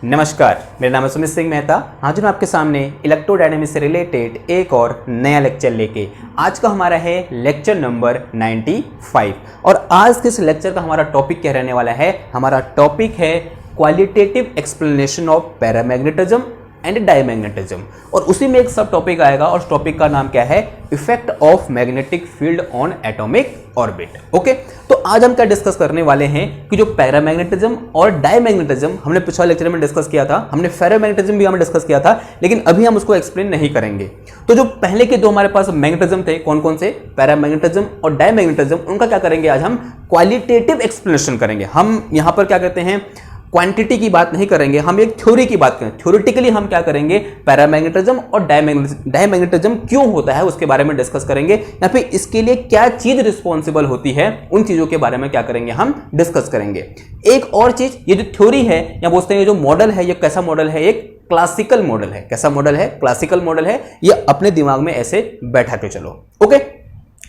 नमस्कार, मेरा नाम है सुमित सिंह मेहता। आज मैं आपके सामने इलेक्ट्रोडायनेमिक्स से रिलेटेड एक और नया लेक्चर लेके आज का हमारा है लेक्चर नंबर 95 और आज के इस लेक्चर का हमारा टॉपिक क्या रहने वाला है। हमारा टॉपिक है qualitative explanation of paramagnetism and diamagnetism और उसी में एक सब टॉपिक आएगा और उस टॉपिक का नाम क्या है, effect of magnetic field on atomic orbit. Okay, तो आज हम क्या डिस्कस करने वाले हैं कि जो पैरामैग्नेटिज्म और डायमैग्नेटिज्म हमने पिछले लेक्चर में डिस्कस किया था, हमने फेरोमैग्नेटिज्म भी हमने डिस्कस किया था, लेकिन अभी हम उसको एक्सप्लेन नहीं करेंगे। तो जो पहले के दो हमारे पास मैग्नेटिज्म थे, कौन कौन से, पैरामैग्नेटिज्म और डायमैग्नेटिज्म, उनका क्या करेंगे आज हम क्वालिटेटिव एक्सप्लेनेशन करेंगे। हम यहां पर क्या कहते हैं, क्वांटिटी की बात नहीं करेंगे, हम एक थ्योरी की बात करें। थ्योरेटिकली हम क्या करेंगे, पैरामैग्नेटिज्म और डायमैग्नेटिज्म क्यों होता है उसके बारे में डिस्कस करेंगे, या फिर इसके लिए क्या चीज रिस्पॉन्सिबल होती है, उन चीजों के बारे में क्या करेंगे, हम डिस्कस करेंगे। एक और चीज, ये जो थ्योरी है या बोलते हैं ये जो मॉडल है, ये कैसा मॉडल है, एक क्लासिकल मॉडल है। कैसा मॉडल है, क्लासिकल मॉडल है। ये अपने दिमाग में ऐसे बैठा के चलो। Okay,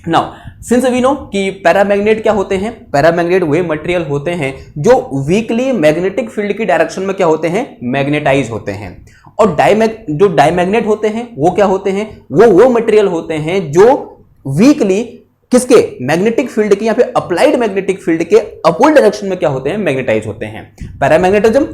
now since we know कि पैरामैग्नेट क्या होते हैं, पैरामैग्नेट वे मटेरियल होते हैं जो वीकली मैग्नेटिक फील्ड की डायरेक्शन में क्या होते हैं, मैग्नेटाइज होते हैं। और जो डायमैग्नेट होते हैं वो क्या होते हैं, वो मटेरियल होते हैं जो वीकली किसके, मैग्नेटिक फील्ड के या फिर अप्लाइड मैग्नेटिक फील्ड के अपोजिट डायरेक्शन में क्या होते हैं, मैग्नेटाइज होते हैं। Paramagnetism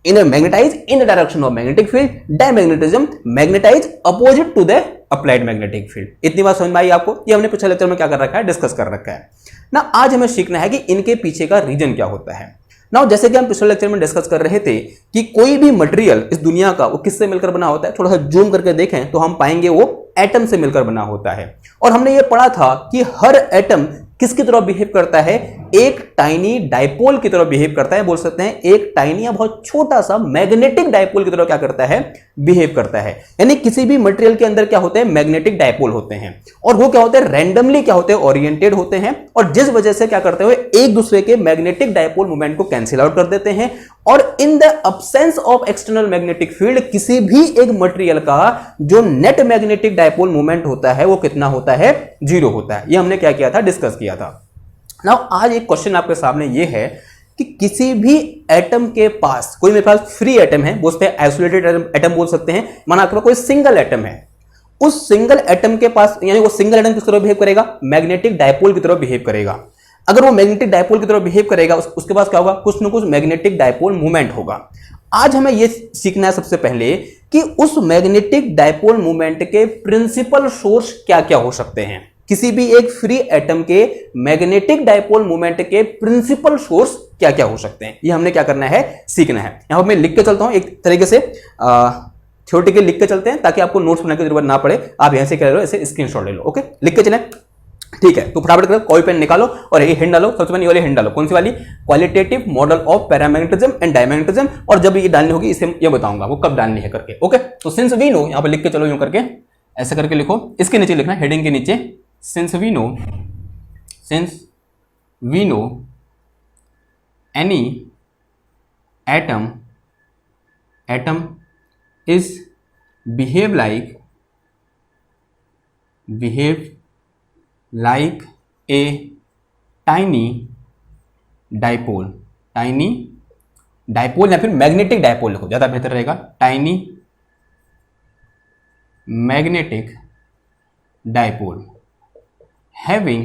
magnetize in the direction of magnetic field, diamagnetism magnetize opposite to the applied magnetic field. इतनी बात समझ में आई आपको? ये हमने पिछले लेक्चर में क्या कर रखा है, डिस्कस कर रखा है ना। आज हमें सीखना है कि इनके पीछे का रीजन क्या होता है ना। जैसे कि हम पिछले लेक्चर में डिस्कस कर रहे थे कि कोई भी मटेरियल इस दुनिया का वो किससे मिलकर बना होता है, थोड़ा सा जूम करके देखें तो हम पाएंगे वो एटम से मिलकर बना होता है। और हमने ये पढ़ा था कि हर एटम किसकी तरह बिहेव करता है, एक टाइनी डायपोल की तरह बिहेव करता है। बोल सकते हैं एक टाइनी या बहुत छोटा सा मैग्नेटिक डायपोल की तरह क्या करता है, बिहेव करता है। यानी किसी भी मटेरियल के अंदर क्या होते हैं, मैग्नेटिक डायपोल होते हैं और वो क्या होते हैं, रैंडमली क्या होते हैं, ओरिएंटेड होते हैं और जिस वजह से क्या करते हैं, एक दूसरे के मैग्नेटिक डायपोल मोमेंट को कैंसिल आउट कर देते हैं। और in the absence of external magnetic field किसी भी एक मटेरियल का जो नेट मैग्नेटिक डायपोल मोमेंट होता है वो कितना होता है, 0 होता है। ये हमने क्या किया था, डिस्कस किया था। नाउ आज एक क्वेश्चन आपके सामने ये है कि किसी भी एटम के पास, कोई मेरे पास फ्री एटम है, बोलते हैं आइसोलेटेड एटम बोल सकते हैं, माना आपके पास कोई सिंगल एटम है, उस सिंगल एटम के पास यानी वो सिंगल एटम किस तरह बिहेव करेगा, मैग्नेटिक डायपोल की तरह बिहेव करेगा। अगर वो मैग्नेटिक डायपोल की तरह बिहेव करेगा उसके पास क्या होगा, कुछ ना कुछ मैग्नेटिक डायपोल मूवमेंट होगा। आज हमें यह सीखना है सबसे पहले कि उस मैग्नेटिक डायपोल मूवमेंट के प्रिंसिपल सोर्स क्या क्या हो सकते हैं। किसी भी एक फ्री एटम के मैग्नेटिक डायपोल मूवमेंट के प्रिंसिपल सोर्स क्या क्या हो सकते हैं, ये हमने क्या करना है, सीखना है। यहां पर मैं लिख के चलता हूं एक तरीके से, थ्योरेटिकली लिख के चलते हैं ताकि आपको नोट्स बनाने की जरूरत ना पड़े। आप यहां से क्या ले लो, ऐसे स्क्रीनशॉट ले लो। ओके, लिख के चलें, ठीक है। तो फटाफट करो, कॉपी पेन निकालो और ये हिंट डालो। सबसे पहले ये वाली हिंट डालो, कौन सी वाली, qualitative model of paramagnetism and diamagnetism. और जब ये डालनी होगी इसे ये बताऊंगा वो कब डालनी है करके। ओके, तो सिंस वी नो, यहां पर लिख के चलो, यूं करके ऐसे करके लिखो, इसके नीचे लिखना, हेडिंग के नीचे, since we know any atom is behave like a tiny dipole या फिर मैग्नेटिक डायपोल लिखो, ज्यादा बेहतर रहेगा, tiny magnetic dipole having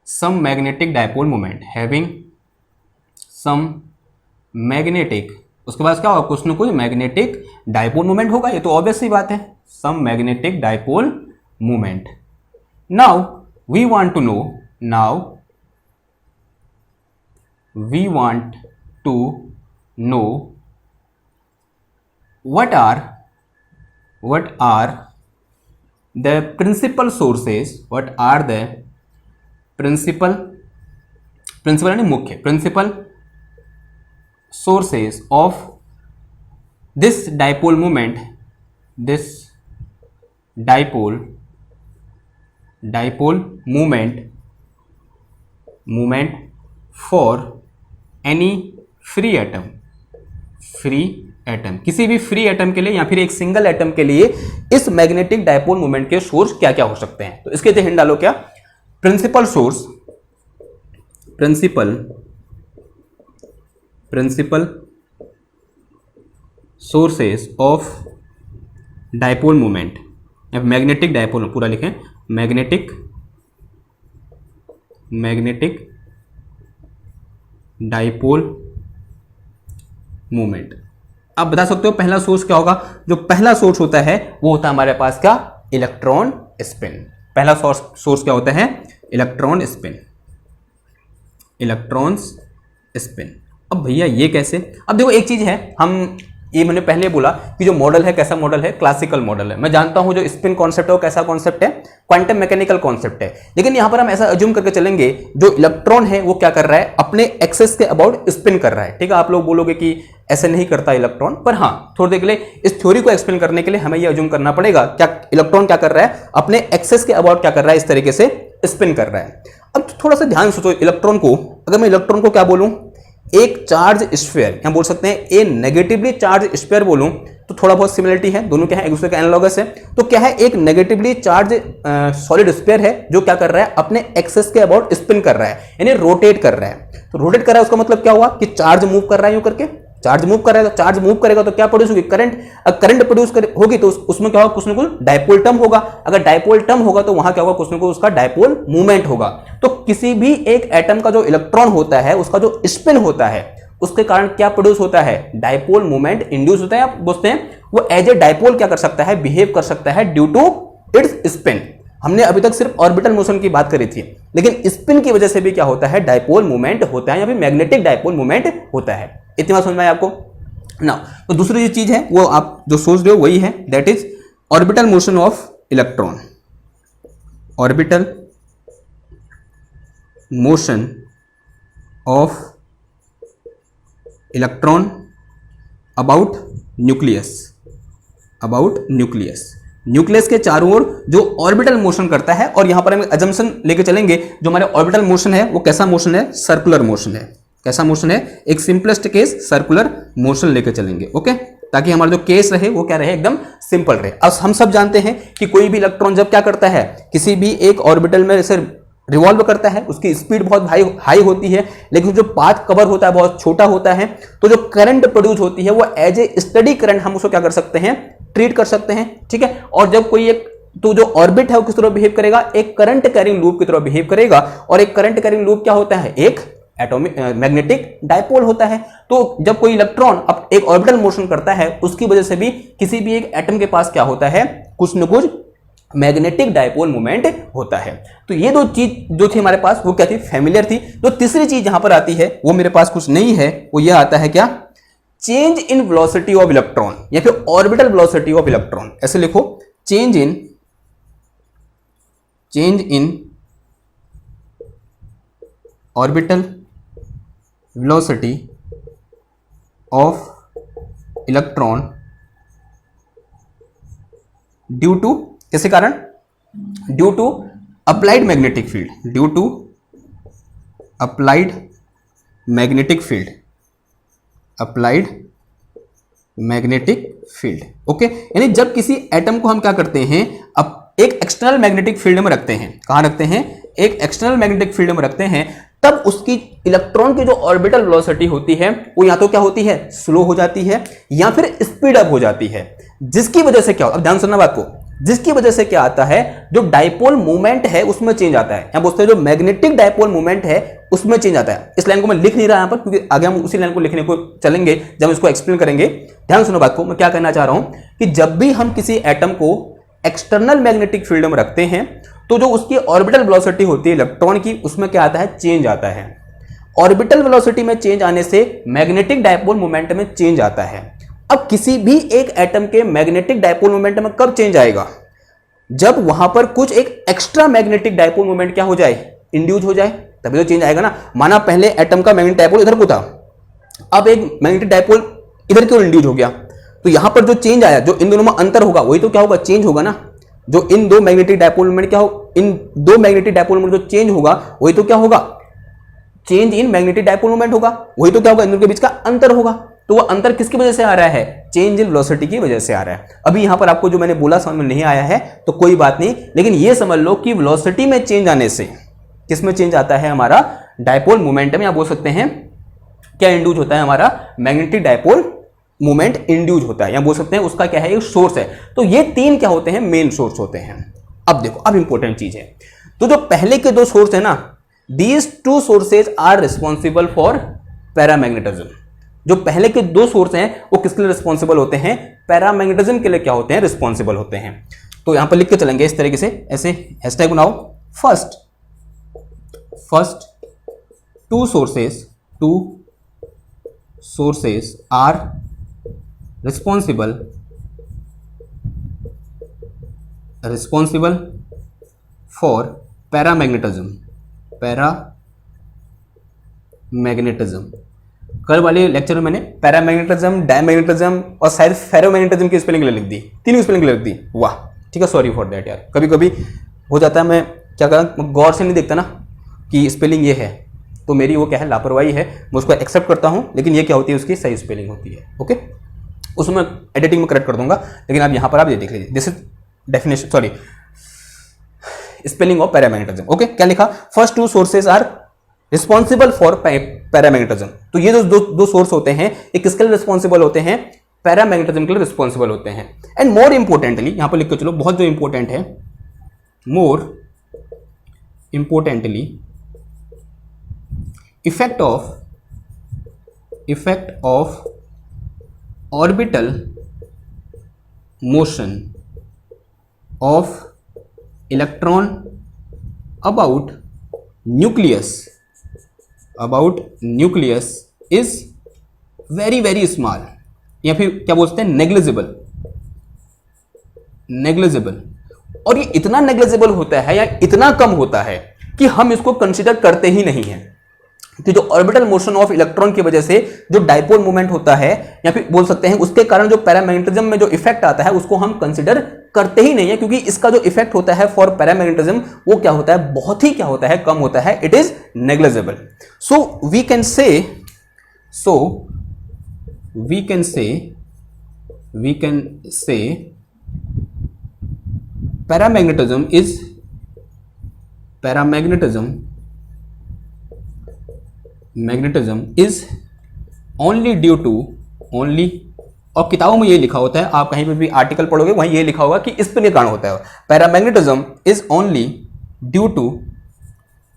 some magnetic dipole moment, उसके बाद क्या होगा, कुछ ना कुछ मैग्नेटिक डायपोल मोमेंट होगा। ये तो ऑब्वियस सी बात है, some magnetic dipole moment. Now we want to know what are the principal sources, principal यानी मुख्य, principal sources of this dipole moment, moment for any free atom, किसी भी फ्री एटम के लिए या फिर एक सिंगल एटम के लिए इस मैग्नेटिक डायपोल मोमेंट के सोर्स क्या क्या हो सकते हैं। तो इसके हिंट डालो, क्या, principal source, sources of dipole moment, magnetic dipole, पूरा लिखें, मैग्नेटिक डाइपोल मूवमेंट। आप बता सकते हो पहला सोर्स क्या होगा? जो पहला सोर्स होता है वो होता है हमारे पास क्या? Electron spin. पहला सोर्स क्या होता है? Electron spin, electrons spin. अब भैया ये कैसे? अब देखो एक चीज है, हम ये मैंने पहले बोला कि जो मॉडल है कैसा मॉडल है? क्लासिकल मॉडल है। मैं जानता हूं जो स्पिन कॉन्सेप्ट है वो कैसा कॉन्सेप्ट है? क्वांटम मैकेनिकल कॉन्सेप्ट है। लेकिन यहां पर हम ऐसा अज्यूम करके चलेंगे जो इलेक्ट्रॉन है वो क्या कर रहा है? अपने एक्सेस के अबाउट स्पिन कर रहा है। ठीक है, आप लोग बोलोगे कि ऐसे नहीं करता इलेक्ट्रॉन, पर हाँ थोड़ी देर के लिए इस थ्योरी को एक्सप्लेन करने के लिए हमें ये अज्यूम करना पड़ेगा क्या इलेक्ट्रॉन क्या कर रहा है? अपने एक्सेस के अबाउट क्या कर रहा है? इस तरीके से स्पिन कर रहा है। अब थोड़ा सा ध्यान सोचो, इलेक्ट्रॉन को, अगर मैं इलेक्ट्रॉन को क्या बोलूं? एक चार्ज स्फीयर, यहां बोल सकते हैं ए नेगेटिवली चार्ज स्फीयर बोलूं तो थोड़ा बहुत सिमिलरिटी है, दोनों क्या है? एक दूसरे के एनालॉगस है। तो क्या है? एक नेगेटिवली चार्ज सॉलिड स्फीयर है जो क्या कर रहा है? अपने एक्सेस के अबाउट स्पिन कर रहा है, यानी रोटेट कर रहा है। तो रोटेट कर रहा है उसका मतलब क्या हुआ? कि चार्ज मूव कर रहा है यूं करके, चार्ज मूव करेगा, चार्ज मूव करेगा तो क्या प्रोड्यूस होगी? करंट। करंट प्रोड्यूस होगी तो उसमें क्या होगा? कुछ ना कुछ डाइपोल टर्म होगा। अगर डाइपोल टर्म होगा तो वहां क्या होगा? कुछ ना कुछ उसका डाइपोल मूवमेंट होगा। तो किसी भी एक एटम का जो इलेक्ट्रॉन होता है उसका जो स्पिन होता है उसके कारण क्या प्रोड्यूस होता है? डाइपोल मूवमेंट इंड्यूस होता है। आप बोलते हैं वो एज ए डाइपोल क्या कर सकता है? बिहेव कर सकता है ड्यू टू इट्स स्पिन। हमने अभी तक सिर्फ ऑर्बिटल मोशन की बात करी थी, लेकिन स्पिन की वजह से भी क्या होता है? डाइपोल मूवमेंट होता है या फिर मैग्नेटिक डाइपोल मूवमेंट होता है। इतनी बात समझ में आया आपको ना? तो दूसरी जो चीज है वो आप जो सोच रहे हो वही है, that is orbital motion of electron. Orbital motion of electron about nucleus, about nucleus. Nucleus के चारों ओर जो ऑर्बिटल मोशन करता है, और यहां पर हम अजम्पशन लेके चलेंगे जो हमारे ऑर्बिटल मोशन है वो कैसा मोशन है? सर्कुलर मोशन है। कैसा मोशन है? एक सिंपलेस्ट केस सर्कुलर मोशन लेके चलेंगे, ओके, ताकि हमारा जो केस रहे वो क्या रहे? एकदम सिंपल रहे। अब हम सब जानते हैं कि कोई भी इलेक्ट्रॉन जब क्या करता है? किसी भी एक ऑर्बिटल में जैसे रिवॉल्व करता है, उसकी स्पीड बहुत हाई होती है, लेकिन जो पाथ कवर होता है बहुत छोटा होता है, तो जो करंट प्रोड्यूस होती है वो एज ए स्टडी करंट हम उसको क्या कर सकते हैं? ट्रीट कर सकते हैं। ठीक है, और जब कोई एक तो जो ऑर्बिट है वो किस तरह बिहेव करेगा? एक करंट कैरिंग लूप की तरह बिहेव करेगा। और एक करंट कैरिंग लूप क्या होता है? एक एटॉमिक मैग्नेटिक डाइपोल होता है। तो जब कोई इलेक्ट्रॉन अब एक ऑर्बिटल मोशन करता है उसकी वजह से भी किसी भी एक एटम के पास क्या होता है? कुछ न कुछ मैग्नेटिक डाइपोल मूवमेंट होता है। तो ये दो चीज जो थी हमारे पास वो क्या थी? फैमिलियर थी। जो तीसरी चीज यहां पर आती है वो मेरे पास कुछ नहीं है, वो ये आता है क्या? Change in velocity of electron या फिर ऑर्बिटल वेलोसिटी ऑफ इलेक्ट्रॉन। ऐसे लिखो, change in orbital velocity of electron due to, किसके कारण? Due to applied magnetic field, due to applied magnetic field, applied magnetic field. Okay, यानी जब किसी atom को हम क्या करते हैं? अब एक एक्सटर्नल मैग्नेटिक फील्ड में रखते हैं। कहां रखते हैं? एक एक्सटर्नल मैग्नेटिक फील्ड में रखते हैं, तब उसकी इलेक्ट्रॉन की जो ऑर्बिटल वेलोसिटी होती है वो या तो क्या होती है? स्लो हो जाती है या फिर स्पीड अप हो जाती है। जिसकी वजह से क्या हो? अब ध्यान सुनना बात को, जिसकी वजह से क्या आता है? जो डाइपोल मूवमेंट है उसमें चेंज आता है। यहां बोलते हैं जो मैग्नेटिक डाइपोल मूवमेंट है उसमें चेंज आता है। इस लाइन को मैं लिख नहीं रहा यहां पर क्योंकि आगे हम उसी लाइन को लिखने को चलेंगे जब इसको एक्सप्लेन करेंगे। ध्यान सुनो बात को, मैं क्या कहना चाह रहा हूं कि जब भी हम किसी एटम को एक्सटर्नल मैग्नेटिक फील्ड में रखते हैं तो जो उसकी ऑर्बिटल वेलोसिटी होती है इलेक्ट्रॉन की, उसमें क्या आता है? चेंज आता है। ऑर्बिटल वेलोसिटी में चेंज आने से मैग्नेटिक डाइपोल मोमेंट में चेंज आता है। अब किसी भी एक एटम के मैग्नेटिक डाइपोल मोमेंट में कब चेंज आएगा? जब वहां पर कुछ एक एक्स्ट्रा मैग्नेटिक डाइपोल मोमेंट क्या हो जाए? इंड्यूस हो जाए, तभी तो चेंज आएगा ना। माना पहले एटम का मैग्नेटिक डाइपोल इधर को था, अब एक मैग्नेटिक डाइपोल इधर क्यों इंड्यूस हो गया? तो यहां पर जो चेंज आया, जो इन दोनों में अंतर होगा वही तो क्या होगा? चेंज होगा ना। जो इन दो मैग्नेटिक डाइपोल मोमेंट क्या हो, इन दो मैग्नेटिक डाइपोल मोमेंट जो चेंज होगा वही तो क्या होगा? Change in magnetic dipole moment होगा। वही तो क्या होगा? इन दोनों के बीच का अंतर होगा। तो वो अंतर किसकी वजह से आ रहा है? चेंज इन वेलोसिटी की वजह से आ रहा है। अभी यहां पर आपको जो मैंने बोला समझ में नहीं आया है तो कोई बात नहीं, लेकिन ये समझ लो कि वेलोसिटी में चेंज आने से किसमें चेंज आता है? हमारा डाइपोल मोमेंटम, या बोल सकते हैं क्या इंड्यूस होता है? हमारा मैग्नेटिक डाइपोल मूवमेंट इंड्यूस होता है, या बोल सकते हैं उसका क्या है, एक सोर्स है। तो ये तीन क्या होते हैं, मेन सोर्स होते हैं। अब देखो, अब इंपॉर्टेंट चीज है, तो जो पहले के दो सोर्स है ना, these two sources are responsible for paramagnetism. जो पहले के दो सोर्स हैं वो किसके लिए रिस्पॉन्सिबल होते हैं, पैरामैग्नेटिज्म के लिए क्या होते हैं, रिस्पॉन्सिबल होते हैं। तो यहां पर लिख के चलेंगे इस तरीके से, ऐसे हैशटैग बनाओ, first two sources are responsible for paramagnetism. कल वाले लेक्चर में मैंने पैरामैग्नेटिज्म, डायमैग्नेटिज्म और शायद फेरोमैग्नेटिज्म की स्पेलिंग लिख दी, तीनों स्पेलिंग लिख दी। वाह, ठीक है, सॉरी फॉर दैट यार, कभी कभी हो जाता है, मैं क्या करूँ, गौर से नहीं देखता ना कि स्पेलिंग ये है, तो मेरी वो क्या है, लापरवाही है, मैं उसको एक्सेप्ट करता हूँ, लेकिन ये क्या होती है, उसकी सही स्पेलिंग होती है। ओके, उसमें एडिटिंग में करेक्ट कर दूंगा, लेकिन आप यहाँ पर आप ये देख लीजिए, this is definition, sorry, spelling of paramagnetism. Okay, क्या लिखा, first two sources are responsible for paramagnetism. तो ये जो दो सोर्स होते हैं, ये किसके लिए रिस्पॉन्सिबल होते हैं, पैरामैग्नेटिज्म के लिए रिस्पॉन्सिबल होते हैं। एंड मोर इंपोर्टेंटली, यहां पर लिख के चलो, बहुत जो इंपॉर्टेंट है, more importantly effect of orbital motion of electron about nucleus is very small, या फिर क्या बोलते हैं, नेग्लिजिबल। और ये इतना नेग्लिजिबल होता है या इतना कम होता है कि हम इसको कंसीडर करते ही नहीं है, कि जो ऑर्बिटल मोशन ऑफ इलेक्ट्रॉन की वजह से जो डाइपोल मूवमेंट होता है, या फिर बोल सकते हैं उसके कारण जो पैरामैग्नेटिज्म में जो इफेक्ट आता है, उसको हम कंसीडर करते ही नहीं है, क्योंकि इसका जो इफेक्ट होता है फॉर पैरामैग्नेटिज्म वो क्या होता है, बहुत ही क्या होता है, कम होता है, it is negligible. So we can say paramagnetism is only due to, और किताबों में ये लिखा होता है, आप कहीं पर भी आर्टिकल पढ़ोगे वहीं ये लिखा होगा कि स्पिन के कारण होता है। Paramagnetism is only due to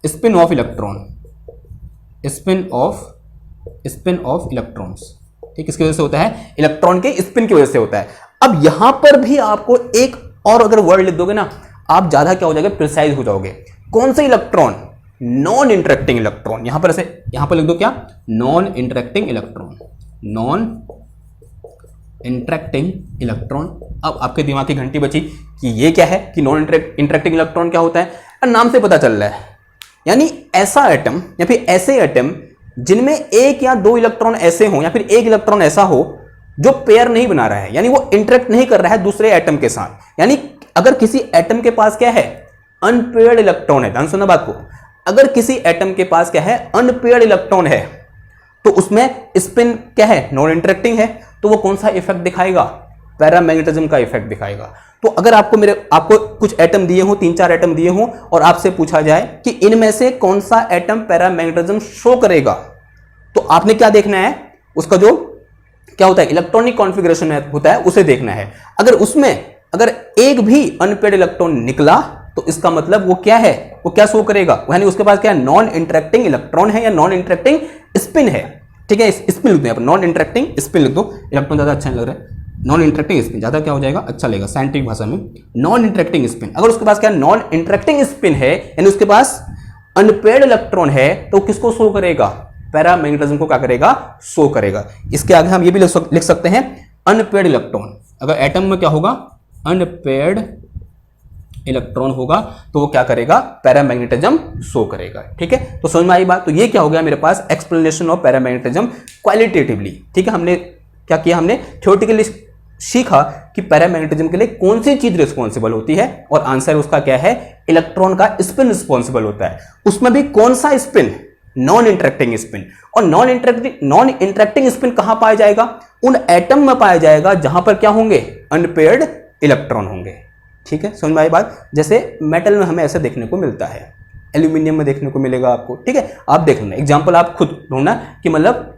spin of electrons. ठीक, किसकी वजह से होता है, इलेक्ट्रॉन के स्पिन की वजह से होता है। अब यहां पर भी आपको एक और अगर वर्ड लिख दोगे ना, आप ज्यादा क्या हो जाएगा, प्रिसाइज हो जाओगे। कौन से इलेक्ट्रॉन, नॉन इंटरेक्टिंग इलेक्ट्रॉन। यहां पर ऐसे, यहां पर लिख दो क्या, नॉन इंटरेक्टिंग इलेक्ट्रॉन। अब आपके दिमाग की घंटी बची कि ये क्या है, कि नॉन इंटरेक्टिंग इलेक्ट्रॉन क्या होता है, नाम से पता चल रहा है, यानी ऐसा एटम या फिर ऐसे एटम जिनमें एक या दो इलेक्ट्रॉन ऐसे हो, या फिर एक इलेक्ट्रॉन ऐसा हो जो पेयर नहीं बना रहा है, यानी वो इंटरेक्ट नहीं कर रहा है दूसरे एटम के साथ। यानी अगर किसी एटम के पास क्या है, अनपेयर्ड इलेक्ट्रॉन है, ध्यान सुनना बात को, अगर किसी एटम के पास क्या है, अनपेयर्ड इलेक्ट्रॉन है, तो उसमें स्पिन क्या है, नॉन इंटरेक्टिंग है, तो वो कौन सा इफेक्ट दिखाएगा, पैरामैग्नेटिज्म का इफेक्ट दिखाएगा। तो अगर आपको कुछ एटम दिए हो, 3-4 एटम दिए हो, और आपसे पूछा जाए कि इनमें से कौन सा एटम पैरामैग्नेटिज्म शो करेगा, तो आपने क्या देखना है, उसका जो क्या होता है, इलेक्ट्रॉनिक कॉन्फ़िगरेशन होता है, उसे देखना है। अगर एक भी अनपेयर्ड इलेक्ट्रॉन निकला, तो इसका मतलब वो क्या है, वो क्या शो करेगा, यानी उसके पास क्या है, नॉन इंटरेक्टिंग इलेक्ट्रॉन है या नॉन इंटरेक्टिंग स्पिन है। ठीक है, स्पिन लिख दो यहाँ पर, नॉन इंटरेक्टिंग स्पिन लिख दो, इलेक्ट्रॉन ज्यादा अच्छा नहीं लग रहा है, नॉन इंटरेक्टिंग स्पिन ज्यादा क्या हो जाएगा, अच्छा लगेगा साइंटिफिक भाषा में, नॉन इंटरेक्टिंग स्पिन। अगर उसके पास क्या नॉन इंटरेक्टिंग स्पिन है, यानी उसके पास अनपेयर्ड इलेक्ट्रॉन है, तो किसको शो करेगा, पैरामैग्नेटिज्म को क्या करेगा, शो करेगा। इसके आगे हम ये भी लिख सकते हैं, अनपेयर्ड इलेक्ट्रॉन। अगर एटम में क्या होगा, अनपेयर्ड इलेक्ट्रॉन होगा, तो वो क्या करेगा, पैरामैग्नेटिज्म शो करेगा। ठीक है, तो समझ में आई बात। तो ये क्या हो गया मेरे पास, एक्सप्लेनेशन ऑफ पैरामैग्नेटिज्म क्वालिटेटिवली। ठीक है, हमने क्या किया, हमने थ्योरेटिकली सीखा कि पैरामैग्नेटिज्म के लिए कौन सी चीज रिस्पॉन्सिबल होती है, और आंसर उसका क्या है, इलेक्ट्रॉन का स्पिन रिस्पॉन्सिबल होता है। उसमें भी कौन सा स्पिन, नॉन इंटरेक्टिंग स्पिन। और नॉन इंटरेक्टिंग स्पिन कहां पाया जाएगा, उन एटम में पाया जाएगा जहां पर क्या होंगे, अनपेयर्ड इलेक्ट्रॉन होंगे। ठीक है, समझ में आई बात। जैसे मेटल में हमें ऐसे देखने को मिलता है, एल्यूमिनियम में देखने को मिलेगा आपको। ठीक है, आप देख लेना, एग्जांपल आप खुद ढूंढना कि मतलब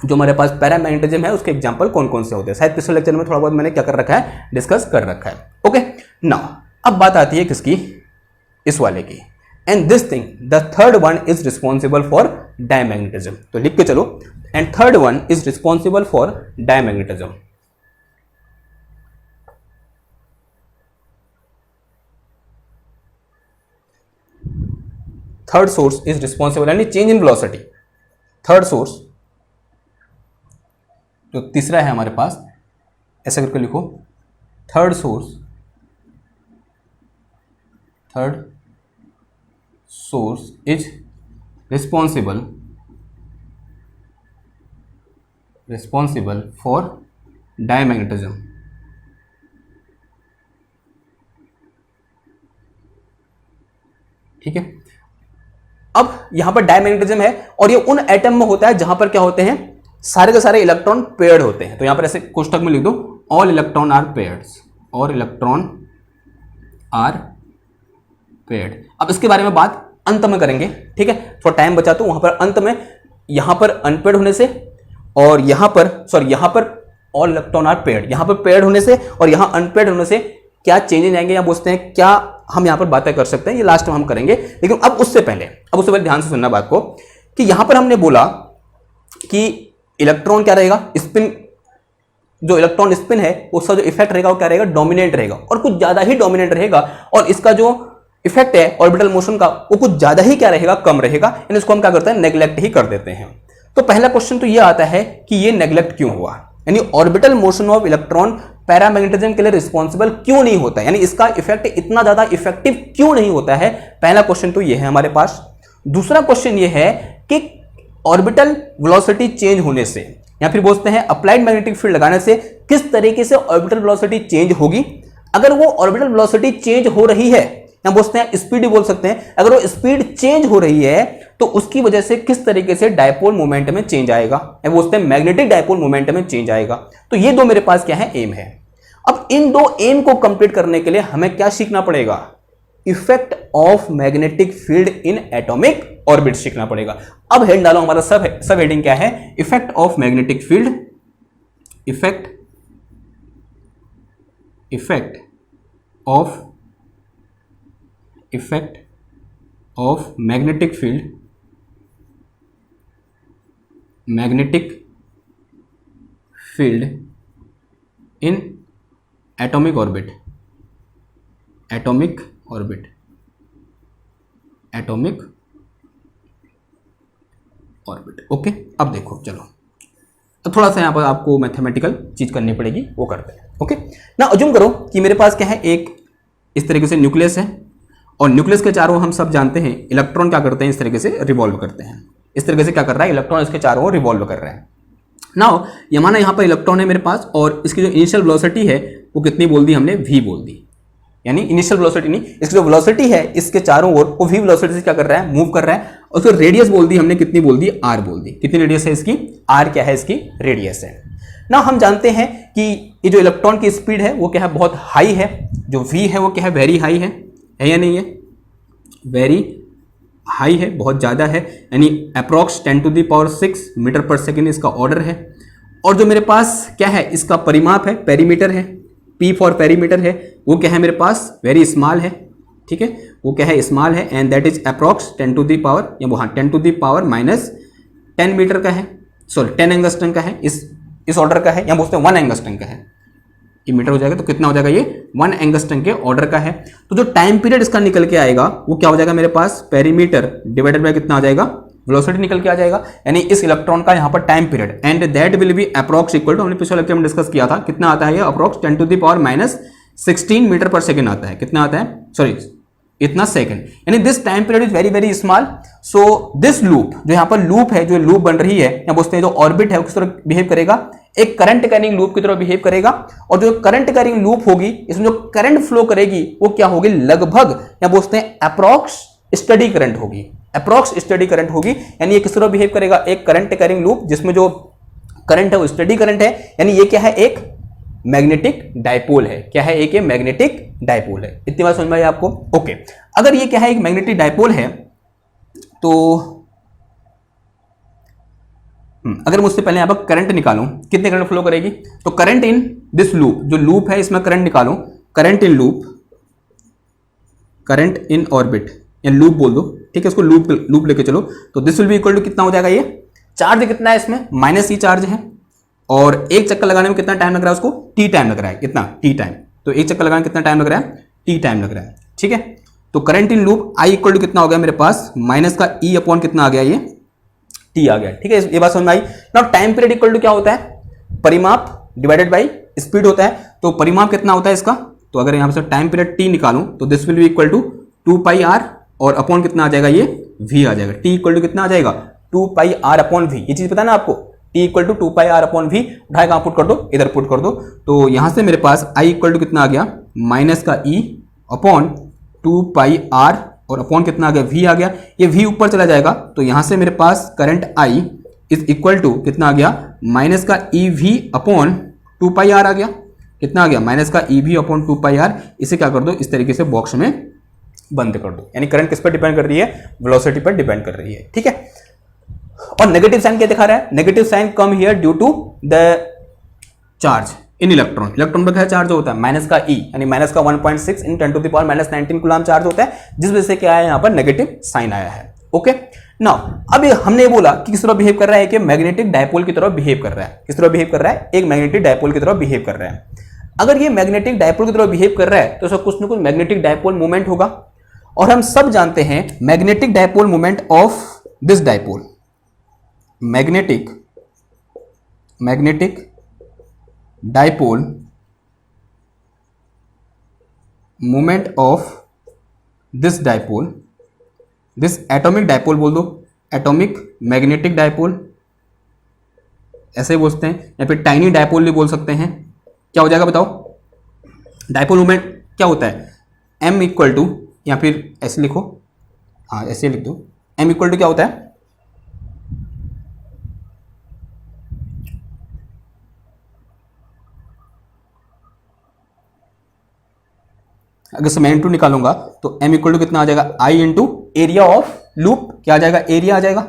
जो हमारे पास पैरामैग्नेटिज्म है उसके एग्जांपल कौन कौन से होते हैं। शायद पिछले लेक्चर में थोड़ा बहुत मैंने क्या कर रखा है, डिस्कस कर रखा है। ओके नाउ अब बात आती है किसकी, इस वाले की। And this thing the third one is responsible for diamagnetism. तो लिख के चलो, and third one is responsible for diamagnetism. Third source is responsible यानी change in velocity. Third source जो तीसरा है हमारे पास, ऐसा करके लिखो, third source is responsible for diamagnetism. ठीक है, अब यहां पर डायमैग्नेटिज्म है और ये उन एटम में होता है जहां पर क्या होते हैं, सारे के सारे इलेक्ट्रॉन पेयर्ड होते हैं। तो यहां पर ऐसे कोष्टक में लिख दो, ऑल इलेक्ट्रॉन आर पेयर्ड्स, और इलेक्ट्रॉन आर पेयर्ड। अब इसके बारे में बात अंत में करेंगे, ठीक है, थोड़ा टाइम बचा तो वहां पर अंत में, यहां पर अनपेयर्ड होने से और यहां पर ऑल इलेक्ट्रॉन आर पेयर्ड, यहां पर पेयर्ड होने से और यहां अनपेयर्ड होने से क्या चेंजेस आएंगे या बोलते हैं क्या हम यहां पर बातें कर सकते हैं, ये लास्ट में हम करेंगे। लेकिन अब उससे पहले ध्यान से सुनना बात को, कि यहां पर हमने बोला कि इलेक्ट्रॉन क्या रहेगा, स्पिन, जो इलेक्ट्रॉन स्पिन है उसका जो इफेक्ट रहेगा वो क्या रहेगा, डोमिनेंट रहेगा, और कुछ ज्यादा ही डोमिनेंट रहेगा, और इसका जो इफेक्ट है ऑर्बिटल मोशन का वो कुछ ज्यादा ही क्या रहेगा, कम रहेगा, यानी इसको हम क्या करते हैं, नेग्लेक्ट ही कर देते हैं। तो पहला क्वेश्चन तो ये आता है कि ये नेग्लेक्ट क्यों हुआ, यानी orbital motion of electron paramagnetism के लिए रिस्पॉन्सिबल क्यों नहीं होता है, यानी इसका इफेक्ट इतना ज्यादा इफेक्टिव क्यों नहीं होता है। पहला क्वेश्चन तो ये है हमारे पास। दूसरा क्वेश्चन ये है कि ऑर्बिटल वेलोसिटी चेंज होने से या फिर बोलते हैं अप्लाइड मैग्नेटिक फील्ड लगाने से किस तरीके से ऑर्बिटल वेलोसिटी चेंज होगी। अगर वो ऑर्बिटल वेलोसिटी चेंज हो रही है, या बोलते हैं स्पीड बोल सकते हैं, अगर वो स्पीड चेंज हो रही है तो उसकी वजह से किस तरीके से डायपोल मोमेंट में चेंज आएगा, या बोलते हैं मैग्नेटिक डायपोल मोमेंट में चेंज आएगा। तो ये दो मेरे पास क्या है, एम है। अब इन दो एम को कंप्लीट करने के लिए हमें क्या सीखना पड़ेगा, effect of magnetic field in atomic orbit सीखना पड़ेगा। अब हेड डालो, हमारा सब हेडिंग क्या है, effect of magnetic field, effect of magnetic field in atomic orbit. Okay, अब देखो चलो, तो थोड़ा सा यहां पर आपको मैथमेटिकल चीज करनी पड़ेगी, वो करते हैं। ओके ना, अज्यूम करो कि मेरे पास क्या है, एक इस तरीके से न्यूक्लियस है, और न्यूक्लियस के चारों हम सब जानते हैं इलेक्ट्रॉन क्या करते हैं, इस तरीके से रिवॉल्व करते हैं। इस तरीके से क्या कर रहा है, इलेक्ट्रॉन इसके चारों ओर रिवॉल्व कर रहा है। नाउ ये माना यहाँ पर इलेक्ट्रॉन है मेरे पास, और इसकी जो इनिशियल वेलोसिटी है वो कितनी बोल दी हमने, v बोल दी, यानी इनिशियल वेलोसिटी नहीं, इसकी जो वेलोसिटी है इसके चारों ओर वो v वेलोसिटी से क्या कर रहा है, मूव कर रहा है। और फिर रेडियस बोल दी हमने, कितनी बोल दी, r बोल दी। कितनी रेडियस है इसकी, r क्या है, इसकी रेडियस है। ना हम जानते हैं कि ये जो इलेक्ट्रॉन की स्पीड है वो क्या है, बहुत हाई है, जो v है वो क्या है, वेरी हाई है या नहीं है, वेरी हाई है, बहुत ज़्यादा है, यानी अप्रॉक्स 10⁶ मीटर पर सेकेंड इसका ऑर्डर है। और जो मेरे पास क्या है, इसका परिमाप है, पेरीमीटर है, P फॉर पेरीमीटर है, वो क्या है मेरे पास, वेरी स्मॉल है। ठीक है, वो क्या है, स्मॉल है, एंड दैट इज अप्रॉक्स 10⁻, या वो हाँ 10⁻⁻10 मीटर का है, सॉरी 10 एंगस्ट्रम का है, इस ऑर्डर का है, या बोलते हैं 1 एंगस्ट्रम का है। ये मीटर हो जाएगा तो कितना हो जाएगा, ये 1 एंगस्ट्रम के ऑर्डर का है। तो जो टाइम पीरियड इसका निकल के आएगा वो क्या हो जाएगा मेरे पास, पेरीमीटर डिवाइडेड बाय कितना आ जाएगा, वेलोसिटी निकल के आ जाएगा, यानी इस इलेक्ट्रॉन का यहाँ पर time period, and that will be approx equal to, हमने पिछले लेक्चर में डिस्कस किया था, कितना आता है ये, अप्रॉक्स 10⁻⁻16 मीटर पर सेकेंड आता है। कितना आता है, सॉरी इतना सेकंड, यानी this time period is very very small. So this loop, जो यहाँ पर लूप है, जो लूप बन रही है, या बोलते हैं जो ऑर्बिट है, वो किस तरह बिहेव करेगा, एक करंट कैरिंग लूप की तरह बिहेव करेगा। और जो करंट कैरिंग लूप होगी, इसमें जो करंट फ्लो करेगी वो क्या होगी, लगभग, या बोलते हैं अप्रॉक्स स्टडी करंट होगी, अप्रॉक्स स्टडी करंट होगी। यानी ये किस तरह बिहेव करेगा, एक करंट कैरिंग लूप जिसमें जो करंट है वो स्टडी करंट है, यानी ये क्या है, एक मैग्नेटिक डायपोल है। क्या है, एक ये मैग्नेटिक डायपोल है। इतनी बात समझ में आई आपको। ओके, अगर ये क्या है, एक मैग्नेटिक डायपोल है, तो अगर मुझसे पहले यहाँ पर करंट निकालूं, कितने करंट फ्लो करेगी, तो करंट इन दिस लूप, जो लूप है इसमें करंट निकालूं, current in loop, current in orbit या लूप बोल दो, ठीक है, इसको लूप लेके चलो, तो this will be equal to कितना हो जाएगा, ये चार्ज कितना है इसमें, माइनस ई चार्ज है, और एक चक्कर लगाने में कितना टाइम लग रहा है उसको, टी टाइम लग रहा है, कितना टी टाइम, तो एक चक्कर लगाने में कितना टाइम लग रहा है, टी टाइम लग रहा है, ठीक है। तो current in loop I equal to कितना हो गया मेरे पास, माइनस का ई अपॉन कितना आ गया, ये टी आ गया, ठीक है, ये बात समझ में आई। Now time period equal to क्या होता है, परिमाप डिवाइडेड बाई स्पीड होता है, तो परिमाप कितना होता है इसका, तो अगर यहां से टाइम पीरियड टी निकालूं तो this will be equal to 2 pi R, और अपॉन कितना आ जाएगा, ये v आ जाएगा, t इक्वल टू कितना आ जाएगा, 2 पाई आर अपॉन v, ये चीज पता है ना आपको, t equal to 2 pi R upon v, उठाए कहां पुट कर दो, इधर पुट कर दो, तो यहां से मेरे पास i इक्वल टू कितना आ गया, माइनस का e अपॉन 2 पाई आर, और अपॉन कितना आ गया, v आ गया, ये v ऊपर चला जाएगा, तो यहां से मेरे पास current i is equal to कितना आ गया, माइनस का E V upon 2 pi R आ गया, कितना आ गया, माइनस का E V upon 2 pi R, इसे क्या कर दो, इस तरीके से बॉक्स में बंद कर दो, यानी करंट किस पर डिपेंड कर रही है, वेलोसिटी पर डिपेंड कर रही है, ठीक है। और नेगेटिव साइन क्या दिखा रहा है, negative sign come here due to the charge in electron, electron पर क्या चार्ज होता है, माइनस का ई, यानी माइनस का 1.6 in 10 to the power minus 19 coulomb charge होता है, जिस वजह से क्या है यहाँ पर नेगेटिव साइन आया है, ओके। नाउ अब हमने बोला कि किस तरह बिहेव कर रहा है, कि मैग्नेटिक डायपोल की तरह बिहेव कर रहा है, किस तरह बिहेव कर रहा है, एक मैग्नेटिक डायपोल की तरह बिहेव कर रहा है। अगर ये मैग्नेटिक डायपोल की तरह बिहेव कर रहा है तो कुछ ना कुछ मैग्नेटिक डायपोल मूवमेंट होगा, और हम सब जानते हैं magnetic dipole movement of this dipole, magnetic dipole movement of this dipole, this atomic dipole बोल दो, एटॉमिक मैग्नेटिक डायपोल ऐसे बोलते हैं, या फिर टाइनी डायपोल भी बोल सकते हैं, क्या हो जाएगा बताओ, डायपोल मूवमेंट क्या होता है, m इक्वल टू, या फिर ऐसे लिखो, हाँ ऐसे लिख दो, m इक्वल टू क्या होता है, अगर से मैं इंटू निकालूंगा तो m इक्वल टू कितना आ जाएगा, i into area of loop, क्या आ जाएगा, एरिया आ जाएगा,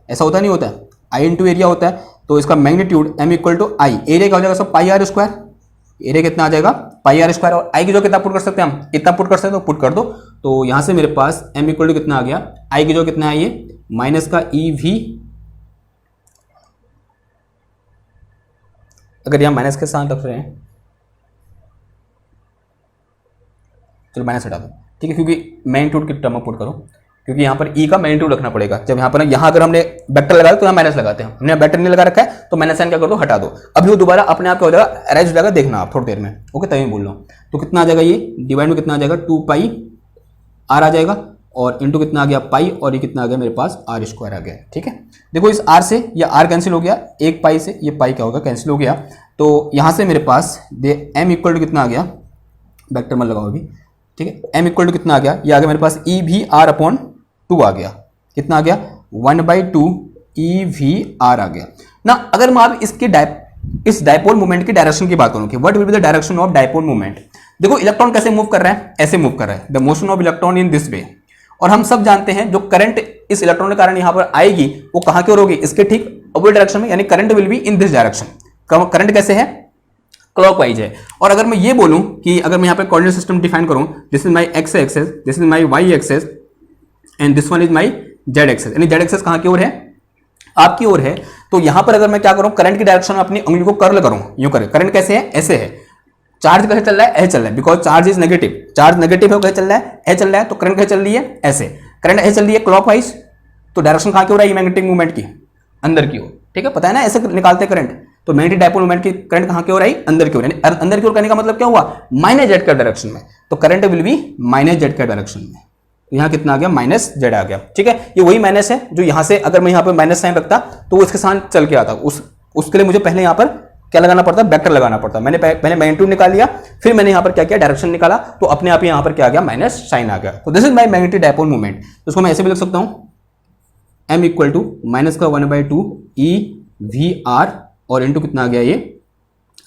ऐसा होता नहीं होता है, i इंटू एरिया होता है, तो इसका magnitude m equal to i, area क्या हो जाएगा सब पाई आर स्क्वायर, एरिया कितना आ जाएगा पाई आर स्क्वायर, और i की जो कितना पुट कर सकते हैं हम, कितना पुट कर सकते हैं तो पुट कर दो, तो यहां से मेरे पास m इक्वल टू कितना आ गया, i की जो कितना है ये माइनस का ई वी, अगर यहां माइनस के साथ रख रहे हैं, चलो माइनस हटा दो, ठीक है, क्योंकि मैग्नीट्यूड की टर्म में पुट करो, क्योंकि यहाँ पर ई का मैग्नीट्यूड रखना पड़ेगा, जब यहाँ पर यहाँ अगर हमने वेक्टर लगाया तो यहाँ माइनस लगाते हैं, हमने वेक्टर नहीं लगा रखा है तो माइनस साइन क्या कर दो, हटा दो, अभी वो दोबारा अपने आप क्या हो जाएगा, अरेंज हो जाएगा, देखना आप थोड़ी देर में, ओके, तभी बोल रहा हूँ, तो कितना आ जाएगा ये डिवाइड में कितना आ जाएगा, 2 पाई आर आ जाएगा, और इंटू कितना आ गया पाई, और ये कितना आ गया मेरे पास आर स्क्वायर आ गया, ठीक है। देखो इस आर से ये आर कैंसिल हो गया, एक पाई से ये पाई क्या होगा, कैंसिल हो गया, तो यहाँ से मेरे पास एम इक्वल टू कितना आ गया, वेक्टर मत लगाओ अभी, ठीक है, m इक्वल टू कितना आ गया, ये आ गया मेरे पास ई वी आर अपॉन 2 आ गया, कितना आ गया 1/2 ई वी आर आ गया ना। अगर मैं आप इसके इस डायपोल मूवमेंट की डायरेक्शन की बात करूं कि what will be the direction of dipole movement, देखो इलेक्ट्रॉन कैसे मूव कर रहा है, ऐसे मूव कर रहा है, the motion of electron in this way, और हम सब जानते हैं जो करंट इस इलेक्ट्रॉन के कारण यहां पर आएगी वो कहां की ओर होगी, इसके ठीक अपोजिट डायरेक्शन में, यानी current will be in this direction, current कैसे है, क्लॉकवाइज है। और अगर मैं ये बोलूं कि अगर मैं यहां पे कोऑर्डिनेट सिस्टम डिफाइन करूं, this is my X axis, this is my Y axis, and this one is my Z axis, यानी जेड एक्सेस कहां की ओर है, आपकी ओर है, तो यहां पर अगर मैं क्या करूं, करंट की डायरेक्शन में अपनी उंगली को कर्ल करूं, यूं करें, करंट कैसे है, ऐसे है, चार्ज कैसे चल रहा है, ऐसे चल रहा है, because charge is negative, charge negative है, कैसे चल रहा है, ऐसे चल रहा है, तो करंट कैसे चल रही है, ऐसे, करंट ऐसे चल रही है क्लॉकवाइज, तो डायरेक्शन कहां की ओर है, मैग्नेटिक मूवमेंट की अंदर की ओर, ठीक है, पता है ना, ऐसे निकालते हैं करंट, तो मैग्नेटिक डायपोल मूवमेंट की करंट कहां की ओर आई, अंदर की ओर, यानी अंदर की ओर करने का मतलब क्या हुआ, माइनस जेड का डायरेक्शन में, तो current will be minus Z का डायरेक्शन में, यहां कितना आ गया, माइनस जेड आ गया, ठीक है, ये वही माइनस है जो यहां से अगर मैं यहां पर माइनस साइन रखता तो वो इसके साथ चल के आता, उसके लिए मुझे पहले यहां पर क्या लगाना पड़ता, वेक्टर लगाना पड़ता, मैंने पहले मैग्नीट्यूड निकाल लिया, फिर मैंने यहां पर क्या किया, डायरेक्शन निकाला, तो अपने आप यहां पर क्या आ गया, माइनस साइन आ गया, तो this is my magnetic dipole movement, तो इसको मैं ऐसे भी लिख सकता हूं, m इक्वल टू माइनस का 1/2 ई वी आर, और इंटू कितना आ गया, ये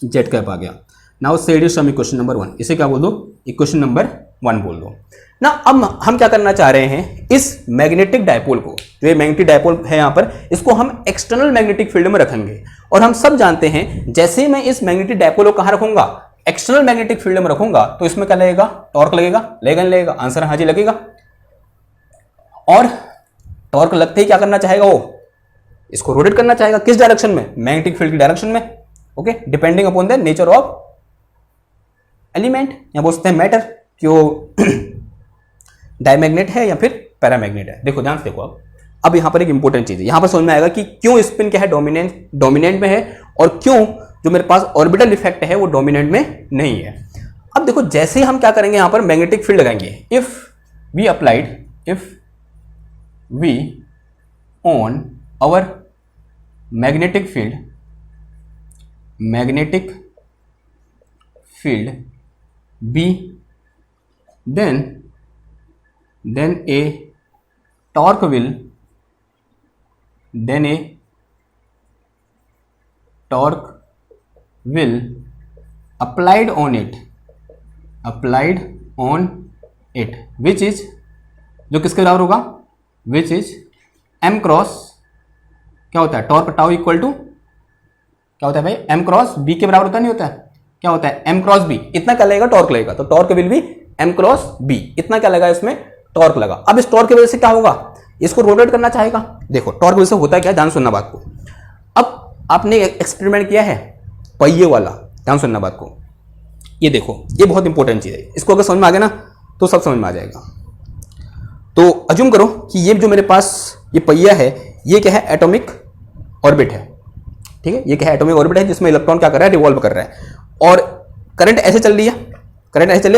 जेड कैप आ गया। Now said is some equation number 1, इसे क्या बोल दो, इक्वेशन नंबर 1 बोल दो ना। अब हम क्या करना चाह रहे हैं, इस मैग्नेटिक डायपोल को, जो ये मैग्नेटिक डायपोल है यहाँ पर, इसको हम एक्सटर्नल मैग्नेटिक फील्ड में रखेंगे। और हम सब जानते हैं जैसे मैं इस मैग्नेटिक डायपोल को कहाँ रखूंगा, एक्सटर्नल मैग्नेटिक फील्ड में रखूंगा, तो इसमें क्या लगेगा, टॉर्क लगेगा, लगेगा नहीं लगेगा, आंसर हाँ जी लगेगा। और टॉर्क लगते ही क्या करना चाहेगा वो, इसको रोटेट करना चाहेगा, किस डायरेक्शन में, मैग्नेटिक फील्ड की डायरेक्शन में। Okay, depending upon the nature of element, या बोल सकते हैं मैटर, कि वो डायमैग्नेट है या फिर पैरामैग्नेट है। देखो ध्यान से देखो, अब यहां पर एक इंपॉर्टेंट चीज है, यहां पर समझ में आएगा कि क्यों स्पिन क्या है, डोमिनेंट में है, और क्यों जो मेरे पास ऑर्बिटल इफेक्ट है वो डोमिनेंट में नहीं है। अब देखो जैसे ही हम क्या करेंगे, यहां पर मैग्नेटिक फील्ड लगाएंगे, if we on our magnetic field B, then a torque will applied on it which is, जो किसके बराबर होगा, which is m क्रॉस, क्या होता है, टॉर्क टाउ इक्वल टू क्या होता है भाई, m क्रॉस b के बराबर होता नहीं होता है, क्या होता है, m क्रॉस b, इतना क्या लगेगा, टॉर्क लगेगा। तो torque will be m cross b, इतना क्या लगा इसमें, टॉर्क लगा। अब इस टॉर्क की वजह से क्या होगा, इसको रोटेट करना चाहेगा। देखो टॉर्क वजह से होता है क्या, ध्यान सुनना बात को। अब आपने एक्सपेरिमेंट किया है पहिए वाला, ध्यान सुनना बात को, ये देखो ये बहुत इंपॉर्टेंट चीज है, इसको अगर समझ में आ गया ना तो सब समझ में आ जाएगा। तो अज्यूम करो कि ये जो मेरे पास ये पहिया है, ये क्या है, एटॉमिक ऑर्बिट है, ठीक है, ये क्या है, एटॉमिक ऑर्बिट है, जिसमें इलेक्ट्रॉन क्या कर रहा है, रिवॉल्व कर रहा है, और करंट ऐसे चल रही है,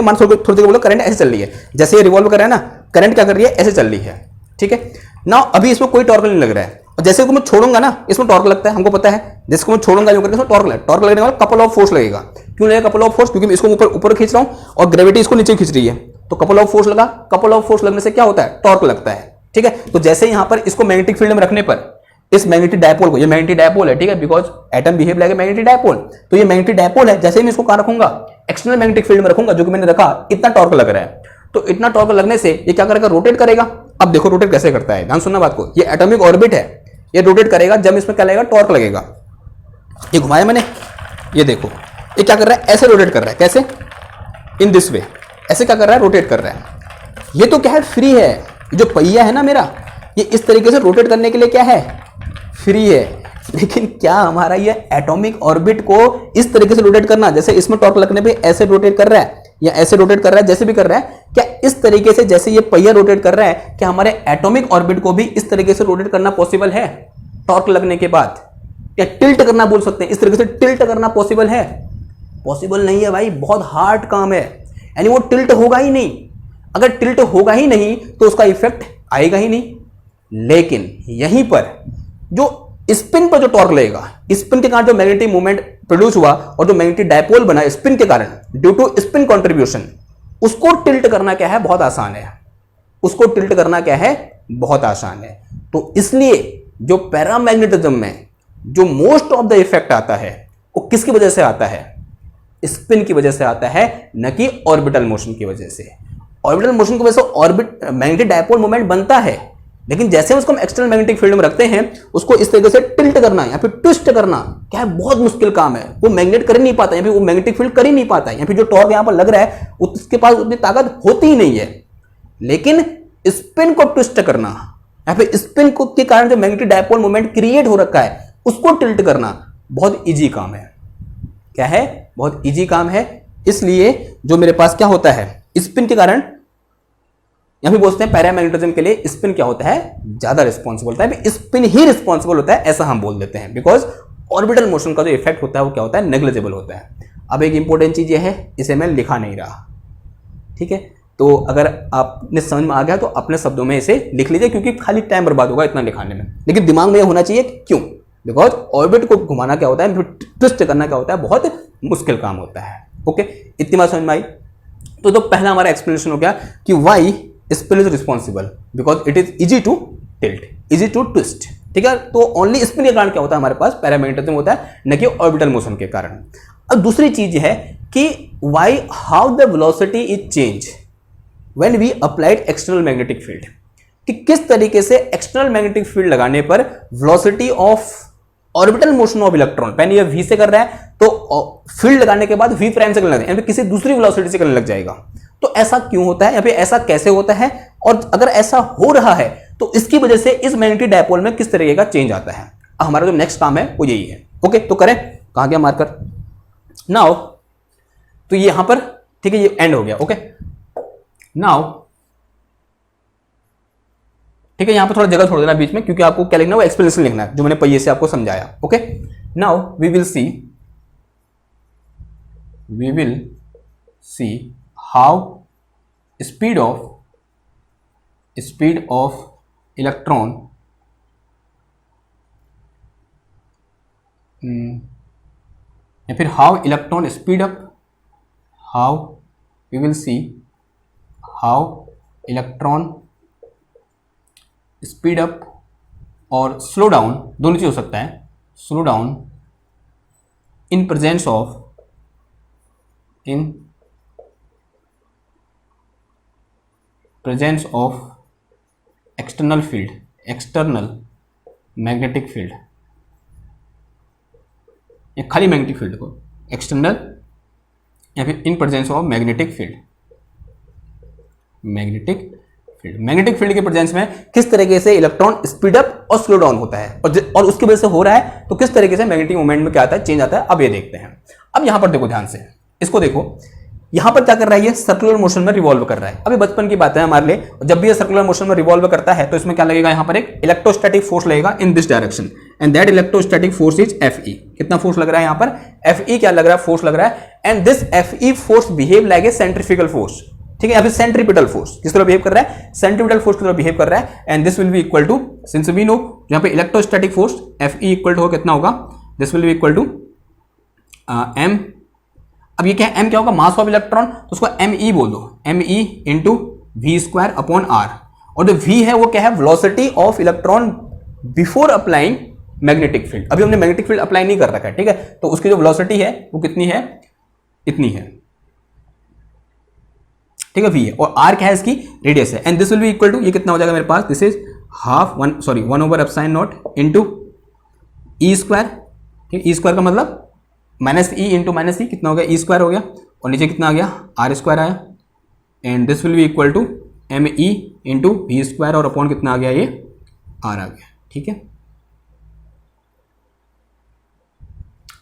मान थोड़ी देर बोलो करंट ऐसे चल रही है, जैसे ये रिवॉल्व कर रहा है ना, करंट क्या कर रही है, ऐसे चल रही है, ठीक है ना। अभी इसमें कोई टॉर्क नहीं लग रहा है, और जैसे को मैं छोड़ूंगा ना, इसमें टॉर्क लगता है, हमको पता है, जिसको मैं छोड़ूंगा जो करके इसमें टॉर्क लगने वाला कपल ऑफ फोर्स लगेगा। क्यों लगेगा कपल ऑफ फोर्स, क्योंकि मैं इसको ऊपर खींच रहा हूं और ग्रेविटी इसको नीचे खींच रही है, तो कपल ऑफ फोर्स लगा, कपल ऑफ फोर्स लगने से क्या होता है, टॉर्क लगता है, ठीक है। तो जैसे यहां पर इसको मैग्नेटिक फील्ड में रखने पर, इस मैग्नेटिक डायपोल को, ये मैग्नेटिक डायपोल है, ठीक है, because atom behave like a magnetic dipole, तो ये मैग्नेटिक डायपोल है, जैसे ही मैं इसको कहां रखूंगा, एक्सटर्नल मैग्नेटिक फील्ड में रखूंगा, जो कि मैंने रखा, इतना टॉर्क लग रहा है, तो इतना टॉर्क लगने से ये क्या करेगा, रोटेट करेगा। अब देखो रोटेट कैसे करता है, ध्यान सुनना बात को, ये एटॉमिक ऑर्बिट है, ये रोटेट करेगा जब इसमें क्या लगेगा, टॉर्क लगेगा। ये घुमाया मैंने, ये देखो ये क्या कर रहा है, ऐसे रोटेट कर रहा है, कैसे, इन दिस वे, ऐसे क्या कर रहा है, रोटेट कर रहा है। ये तो क्या है, फ्री है, जो पहिया है ना मेरा, ये इस तरीके से रोटेट करने के लिए क्या है, फ्री है। लेकिन क्या हमारा ये एटॉमिक ऑर्बिट को इस तरीके से रोटेट करना, जैसे इसमें टॉर्क लगने पे ऐसे रोटेट कर रहा है या ऐसे रोटेट कर रहा है, जैसे भी कर रहा है, क्या इस तरीके से जैसे ये पहिया रोटेट कर रहा है, क्या हमारे एटॉमिक ऑर्बिट को भी इस तरीके से रोटेट करना पॉसिबल है, टॉर्क लगने के बाद, या टिल्ट करना बोल सकते हैं, इस तरीके से टिल्ट करना पॉसिबल है, पॉसिबल नहीं है भाई, बहुत हार्ड काम है, यानी वो टिल्ट होगा ही नहीं। अगर टिल्ट होगा ही नहीं तो उसका इफेक्ट आएगा ही नहीं। लेकिन यहीं पर जो स्पिन पर जो टॉर्क लगेगा, स्पिन के कारण जो मैग्नेटिक मूवमेंट प्रोड्यूस हुआ और जो मैग्नेटिक डायपोल बना स्पिन के कारण, ड्यू टू स्पिन कंट्रीब्यूशन, उसको टिल्ट करना क्या है, बहुत आसान है, उसको टिल्ट करना क्या है, बहुत आसान है। तो इसलिए जो पैरामैग्नेटिज्म में जो मोस्ट ऑफ द इफेक्ट आता है वो किसकी वजह से आता है, स्पिन की वजह से आता है, न कि ऑर्बिटल मोशन की वजह से। ऑर्बिटल मोशन की वजह से ऑर्बिट मैग्नेटिक डायपोल मोमेंट बनता है, लेकिन जैसे उसको हम एक्सटर्नल मैग्नेटिक फील्ड में रखते हैं, उसको इस तरीके से टिल्ट करना या फिर ट्विस्ट करना क्या है, बहुत मुश्किल काम है। वो मैग्नेट कर ही नहीं पाता, या फिर वो मैग्नेटिक फील्ड कर ही नहीं पाता, या फिर जो टॉर्क यहां पर लग रहा है उसके पास उतनी ताकत होती ही नहीं है। लेकिन स्पिन को ट्विस्ट करना या फिर स्पिन को के कारण जो मैग्नेटिक डायपोल मोमेंट क्रिएट हो रखा है उसको टिल्ट करना बहुत ईजी काम है। क्या है, बहुत ईजी काम है। इसलिए जो मेरे पास क्या होता है, स्पिन के कारण, या फिर बोलते हैं पैरामैग्नेटिज्म के लिए स्पिन क्या होता है, ज्यादा रिस्पॉन्सिबल होता है, स्पिन ही रिस्पॉन्सिबल होता है, ऐसा हम बोल देते हैं, बिकॉज ऑर्बिटल मोशन का जो इफेक्ट होता है वो क्या होता है, नेग्लिजिबल होता है। अब एक इंपॉर्टेंट चीज ये है, इसे मैं लिखा नहीं रहा, ठीक है, तो अगर आपने समझ में आ गया तो अपने शब्दों में इसे लिख लीजिए, क्योंकि खाली टाइम बर्बाद होगा इतना लिखाने में। लेकिन दिमाग में यह होना चाहिए, क्यों, बिकॉज ऑर्बिट को घुमाना क्या होता है, ट्विस्ट करना क्या होता है, बहुत मुश्किल काम होता है। ओके, इतनी बात समझ में आई। तो पहला हमारा एक्सप्लेनेशन हो गया कि why spin is responsible, because it is easy to tilt, easy to twist, ठीक है। तो ओनली स्पिन के कारण क्या होता है, हमारे पास पैरामैग्नेटिज्म होता है, न कि ऑर्बिटल मोशन के कारण। अब दूसरी चीज है कि why, how the velocity is change, when we applied external magnetic field, कि किस तरीके से एक्सटर्नल मैग्नेटिक फील्ड लगाने पर velocity of orbital motion of electron, पहले ये v से कर रहा है तो फील्ड लगाने के बाद v प्राइम से करने लग जाएगा, किसी दूसरी वेलोसिटी से करने लग जाएगा। तो ऐसा क्यों होता है या फिर ऐसा कैसे होता है, और अगर ऐसा हो रहा है तो इसकी वजह से इस मैग्नेटिक डायपोल में किस तरीके का चेंज आता है। हमारा जो नेक्स्ट काम है वो यही है। ओके, तो करें, कहां गया मार्कर नाउ, तो ये यहां पर ठीक है, ये एंड हो गया। ओके नाउ ठीक है, यहां पर थोड़ा जगह छोड़ देना बीच में, क्योंकि आपको क्या लिखना है वो एक्सप्लेनेशन लिखना है जो मैंने पहिए से आपको समझाया। Okay now we will see how speed of electron या फिर how electron speed up, how we will see how electron speed up और स्लो डाउन, दोनों चीज हो सकता है, slow down in presence of external magnetic field, या खाली मैग्नेटिक फील्ड को एक्सटर्नल या फिर in presence of magnetic field के प्रेजेंस में किस तरीके से इलेक्ट्रॉन स्पीड अप और स्लो डाउन होता है, और उसकी वजह से हो रहा है तो किस तरीके से मैग्नेटिक मोमेंट में क्या आता है, चेंज आता है। अब ये देखते हैं। अब यहां पर देखो ध्यान से, इसको देखो, यहां पर क्या कर रहा है, ये सर्कुलर मोशन में रिवॉल्व कर रहा है। अभी बचपन की बात है हमारे लिए, जब भी ये सर्कुलर मोशन में रिवॉल्व करता है तो इसमें क्या लगेगा, यहां पर एक इलेक्ट्रोस्टैटिक फोर्स लगेगा in this direction, and that electrostatic force is Fe। कितना फोर्स लग रहा है यहां पर, Fe क्या लग रहा है, फोर्स लग रहा है, and this Fe force behave like a centrifugal force, ठीक है, या फिर सेंट्रीपिटल फोर्स, किस तरह बिहेव कर रहा है, सेंट्रीपिटल फोर्स की तरह बिहेव कर रहा है, and this will be equal to, since we know यहां पे electrostatic force Fe equal to कितना होगा, this will be equal to m। अब ये क्या है, m क्या होगा, मास ऑफ इलेक्ट्रॉन, तो उसको me बोल दो, me into V square upon r, और जो v है वो क्या है, velocity of electron before applying magnetic field. अभी हमने मैग्नेटिक फील्ड अप्लाई नहीं कर रखा है, ठीक है, तो उसकी जो वेलोसिटी है वो कितनी है, इतनी है, ठीक है, v है, और r क्या है, इसकी रेडियस है, and this will be equal to, ये कितना हो जाएगा मेरे पास, this is one over epsilon not into E square, ठीक है, ई स्क्वायर का मतलब minus E into minus E, कितना हो गया, ई स्क्वायर हो गया, और नीचे कितना आ गया, आर स्क्वायर आया, and this will be equal to M E into V square, और अपॉन कितना आ गया, ये आर आ गया, ठीक है।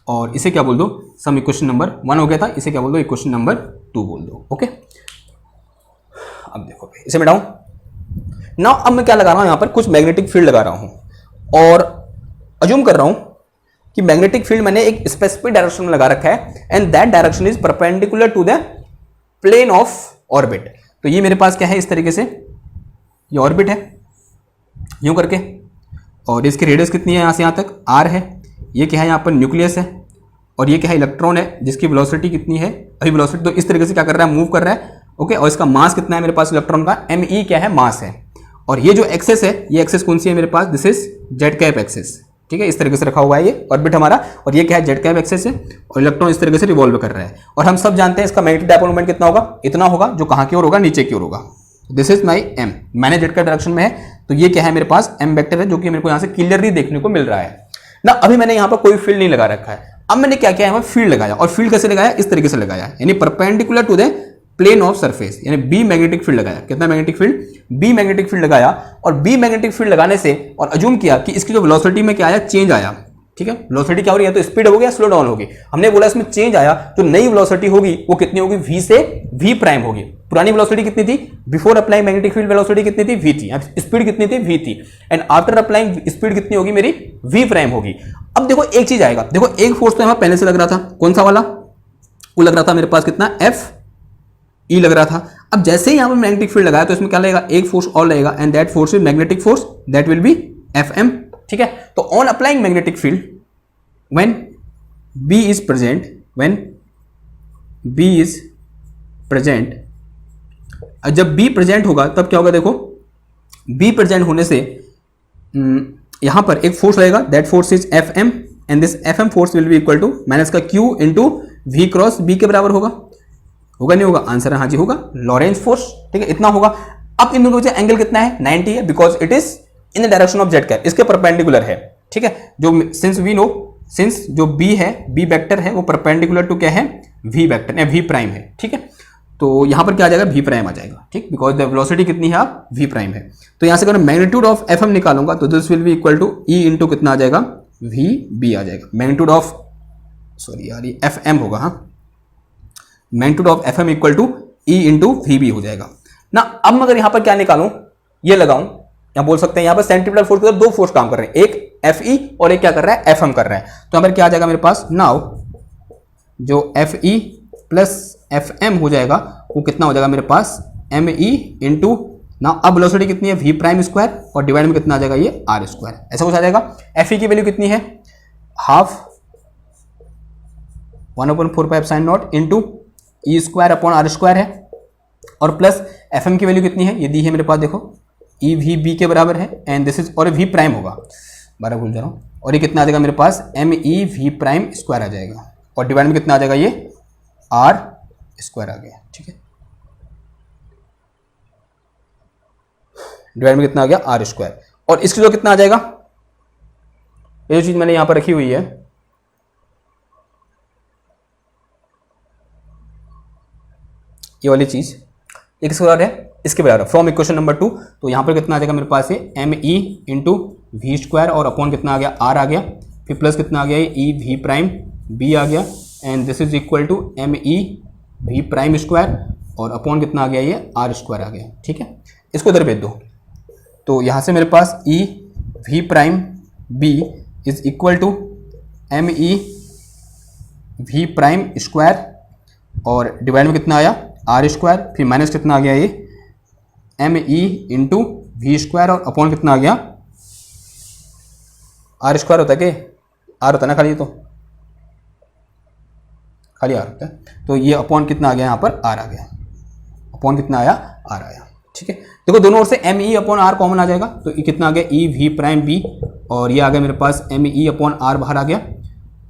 और इसे क्या बोल दो, सम इक्वेशन नंबर 1 हो गया था, इसे क्या बोल दो, इक्वेशन नंबर 2 बोल दो। ओके, अब देखो इसे मिटाऊं ना, अब मैं क्या लगा रहा हूं, यहां पर कुछ मैग्नेटिक फील्ड लगा रहा हूं, और अज्यूम कर रहा हूं कि मैग्नेटिक फील्ड मैंने एक स्पेसिफिक डायरेक्शन में लगा रखा है, and that direction is perpendicular to the plane of orbit. तो ये मेरे पास क्या है, इस तरीके से ये ऑर्बिट है यूं करके, और इसकी रेडियस कितनी है, यहां से यहां तक r है, ये क्या है, यहां पर न्यूक्लियस है, और ये क्या है, इलेक्ट्रॉन है, जिसकी वेलोसिटी कितनी है, अभी वेलोसिटी तो इस तरीके से क्या कर रहा है, मूव कर रहा है। ओके, और इसका मास कितना है मेरे पास इलेक्ट्रॉन का, me क्या है, मास है, और ये जो एक्सेस है, ये एक्सेस कौन सी है मेरे पास, this is Z cap axis, ठीक है, इस तरीके से रखा हुआ है ये ऑर्बिट हमारा, और ये क्या है, जेड कैप एक्सेस है, और इलेक्ट्रॉन इस तरीके से रिवॉल्व कर रहा है, और हम सब जानते हैं इसका मैग्नेटिक डायपोल मोमेंट कितना होगा, इतना होगा, जो कहां की ओर होगा, नीचे की ओर होगा। दिस इज माई m, मैंने जेड कैप डायरेक्शन में है, तो ये क्या है मेरे पास m वेक्टर है, जो कि मेरे को यहां से क्लियरली देखने को मिल रहा है ना। अभी मैंने यहां पर कोई फील्ड नहीं लगा रखा है, अब मैंने क्या किया है, फील्ड लगाया, और फील्ड कैसे लगाया, इस तरीके से लगाया, यानी perpendicular to the plane of surface, यानी बी मैग्नेटिक फील्ड लगाया, कितना magnetic field, B magnetic field लगाया, और बी मैग्नेटिक फील्ड लगाने से और अज्यूम किया कि इसकी जो वेलोसिटी में क्या आया, चेंज आया, ठीक है, वेलोसिटी क्या हो रही है, तो स्पीड हो गया, स्लो डाउन होगी, हमने बोला इसमें चेंज आया, जो नई वेलोसिटी होगी वो कितनी होगी, v से v प्राइम होगी। पुरानी वेलोसिटी कितनी थी, before applying magnetic field velocity कितनी थी, v थी, स्पीड कितनी थी, v थी, एंड आफ्टर अप्लाइंग स्पीड कितनी होगी मेरी, v प्राइम होगी। अब देखो एक चीज आएगा, देखो एक फोर्स तो हमारा पहले से लग रहा था, कौन सा वाला, वो लग रहा था मेरे पास कितना, F E लग रहा था। अब जैसे ही यहां पर मैग्नेटिक फील्ड लगाया तो इसमें क्या लगेगा, एक फोर्स और लगेगा, and that force is magnetic force, that will B Fm, ठीक है। तो on applying magnetic field when B is present, जब B प्रेजेंट होगा तब क्या होगा, देखो B प्रेजेंट होने से यहां पर एक फोर्स लगेगा, that force is Fm, and this Fm force will be equal to minus का Q into V cross B के बराबर होगा, होगा नहीं होगा? आंसर है हाँ जी होगा, लॉरेंज फोर्स। ठीक है, इतना होगा। अब इन दोनों के बीच एंगल कितना है? 90 है, because it is in the direction of Z cap, इसके परपेंडिकुलर है। ठीक है, जो सिंस वी नो, सिंस जो बी है, बी वेक्टर है, वो परपेंडिकुलर टू क्या है? वी वेक्टर या वी प्राइम है। ठीक है, तो यहां पर क्या आ जाएगा? वी प्राइम आ जाएगा। ठीक, बिकॉज द वेलोसिटी कितनी है? आप वी प्राइम है। तो यहां से अगर मैग्नीट्यूड ऑफ एफ एम निकालूंगा तो this will be equal to E into कितना आ जाएगा? वी बी आ जाएगा। मैग्नीट्यूड ऑफ, सॉरी यार, ये एफ एम होगा, हाँ, magnitude of F M equal to E into V B हो जाएगा ना। अब अगर यहां पर क्या निकालूं, ये लगाऊं, यहां बोल सकते हैं यहां पर सेंट्रीपिटल फोर्स के दो फोर्स काम कर रहे हैं, एक एफ ई और एक क्या कर रहा है? एफ एम कर रहा है। तो यहां पर क्या आ जाएगा मेरे पास? नाउ जो F E plus F M हो जाएगा वो कितना हो जाएगा मेरे पास? एम ई इंटू ना, अब वेलोसिटी कितनी है? वी प्राइम स्क्वायर, और डिवाइड में कितना आ जाएगा? ये आर स्क्वायर। ऐसा कुछ आ जाएगा। एफ ई की वैल्यू कितनी है? Half 1/4πε0 into E square upon R square है, और प्लस एफ एम की वैल्यू कितनी है? ये दी है मेरे पास, देखो, ई वी बी के बराबर है, एंड दिस इज, और वी प्राइम होगा, 12 भूल जा रहा हूँ, और ये कितना आ जाएगा मेरे पास? M E V prime square आ जाएगा, और डिवाइड में कितना आ जाएगा? ये आर स्क्वायर आ गया। ठीक है, डिवाइड में कितना आ गया? आर स्क्वायर, और इसकी जो कितना आ जाएगा? ये जो चीज मैंने यहां पर रखी हुई है, ये वाली चीज, ये किसके बराबर है? इसके बराबर, फ्रॉम इक्वेशन नंबर 2। तो यहां पर कितना आ जाएगा मेरे पास? ये M E into V square, और अपॉन कितना आ गया? आर आ गया, फिर प्लस कितना आ गया? ई वी प्राइम बी आ गया, and this is equal to M E V prime square, और अपॉन कितना आ गया? ये आर स्क्वायर आ गया। ठीक है, इसको इधर भेज दो। तो यहाँ से मेरे पास E V prime B is equal to M E V prime square, और डिवाइड में कितना आया? आर स्क्वायर, फिर माइनस कितना आ गया? ये M E into V square, और अपॉन कितना आ गया? आर स्क्वायर होता है कि आर होता है ना खाली? तो खाली आर होता है, तो ये अपॉन कितना आ गया? यहाँ पर आर आ गया, अपॉन कितना आया? आर आया। ठीक है, देखो दोनों ओर से M E upon R common आ जाएगा, तो ये कितना आ गया? ई वी प्राइम बी, और ये आ गया मेरे पास एम ई अपॉन आर बाहर आ गया।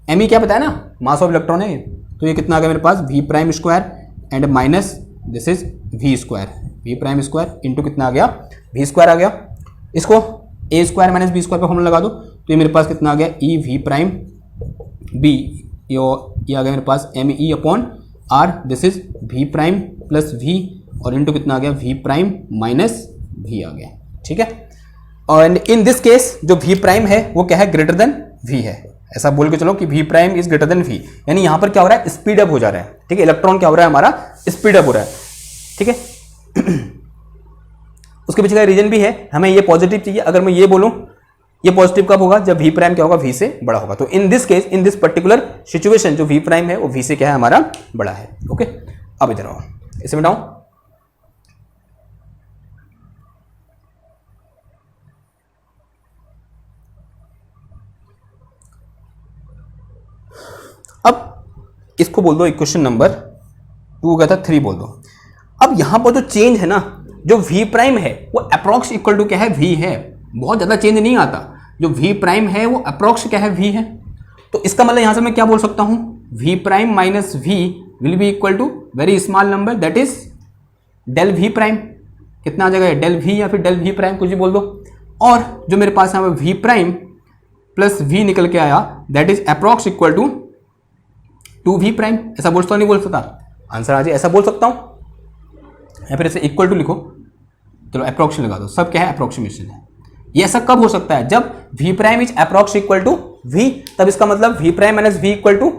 एम ई क्या बताया ना? मास ऑफ इलेक्ट्रॉन है, तो ये कितना आ गया मेरे पास? V prime square and minus this is V square, V prime square into कितना आ गया? वी स्क्वायर आ गया। इसको A square minus B square का फॉर्मूला लगा दो, तो ये मेरे पास कितना आ गया? ई वी प्राइम बी, ये आ गया मेरे पास M E upon R, this is V prime plus V, और इंटू कितना आ गया? वी प्राइम माइनस वी आ गया। ठीक है, और इन दिस केस जो वी प्राइम है वो क्या है? ग्रेटर देन वी है। ऐसा बोल के चलो कि V prime is greater than V, यानी यहां पर क्या हो रहा है? स्पीड अप हो जा रहा है। ठीक है, इलेक्ट्रॉन क्या हो रहा है? हमारा स्पीड अप हो रहा है। ठीक है, उसके पीछे का रीजन भी है, हमें ये पॉजिटिव चाहिए। अगर मैं ये बोलूं, ये पॉजिटिव कब होगा? जब वी प्राइम क्या होगा? वी से बड़ा होगा। तो इन this case, in this particular situation, जो वी प्राइम है वो वी से क्या है? हमारा बड़ा है। ओके, अब इधर आओ, इसे मिटाओ। अब इसको बोल दो इक्वेशन नंबर 2 का था 3 बोल दो। अब यहां पर जो चेंज है ना, जो v प्राइम है वो अप्रॉक्स इक्वल टू क्या है? v है। बहुत ज्यादा चेंज नहीं आता। जो v प्राइम है वो अप्रॉक्स क्या है? v है। तो इसका मतलब यहां से मैं क्या बोल सकता हूं? v prime minus v will be equal to very small number, that is del v prime. कितना आ जाएगा? डेल v या फिर डेल v प्राइम, कुछ भी बोल दो। और जो मेरे पास यहां पर v प्राइम प्लस v निकल के आया, that is approx equal to 2v prime. ऐसा बोल सकता नहीं बोल सकता? आंसर आ जाए, ऐसा बोल सकता हूं, या फिर ऐसे इक्वल टू लिखो, चलो अप्रोक्सीमेशन लगा दो। सब क्या है? अप्रोक्सीमेशन है। ये ऐसा कब हो सकता है? जब v prime is approx equal to v, तब इसका मतलब v prime minus v equal to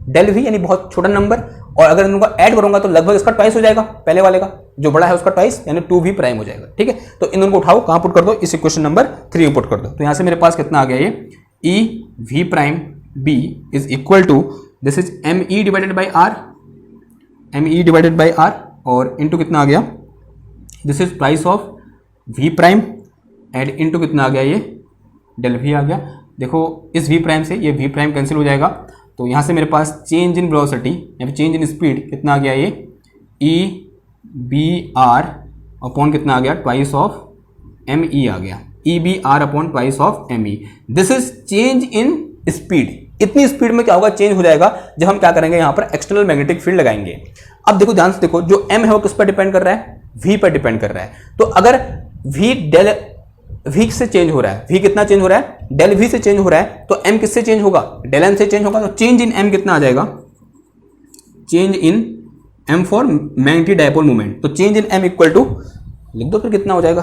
del v, यानी बहुत छोटा नंबर। और अगर इनको ऐड करूंगा तो लगभग इसका ट्वाइस हो जाएगा, पहले वाले का जो बड़ा है उसका ट्वाइस, यानी 2v प्राइम हो जाएगा। ठीक है, तो इन दोनों को उठाओ, कहां पुट कर दो? इस इक्वेशन नंबर 3 में पुट कर दो। तो यहां से मेरे पास कितना आ गया? ये E V prime B is equal to this is M E divided by R, M E divided by R, और इंटू कितना आ गया? This is price of v prime and into कितना आ गया? ये डेल v आ गया। देखो इस v प्राइम से ये v प्राइम कैंसिल हो जाएगा, तो यहाँ से मेरे पास चेंज इन वेलोसिटी या फिर चेंज इन स्पीड कितना आ गया? ये ई बी आर अपॉन कितना आ गया? ट्वाइस ऑफ एम ई आ गया, E B R upon twice of M E. This is change in speed. इतनी स्पीड में क्या होगा? चेंज हो जाएगा जब हम क्या करेंगे? यहाँ पर एक्सटर्नल मैग्नेटिक फील्ड लगाएंगे। अब देखो ध्यान से देखो, जो m है वो किस पर डिपेंड कर रहा है, v पर डिपेंड कर रहा है। तो अगर v डेल v से चेंज हो रहा है, v कितना चेंज हो रहा है, डेल v से चेंज हो रहा है, तो m किससे चेंज होगा, डेल m से चेंज होगा। तो चेंज इन m कितना आ जाएगा, change in m for magnetic dipole moment. तो change in m equal to, लिख दो फिर कितना हो जाएगा,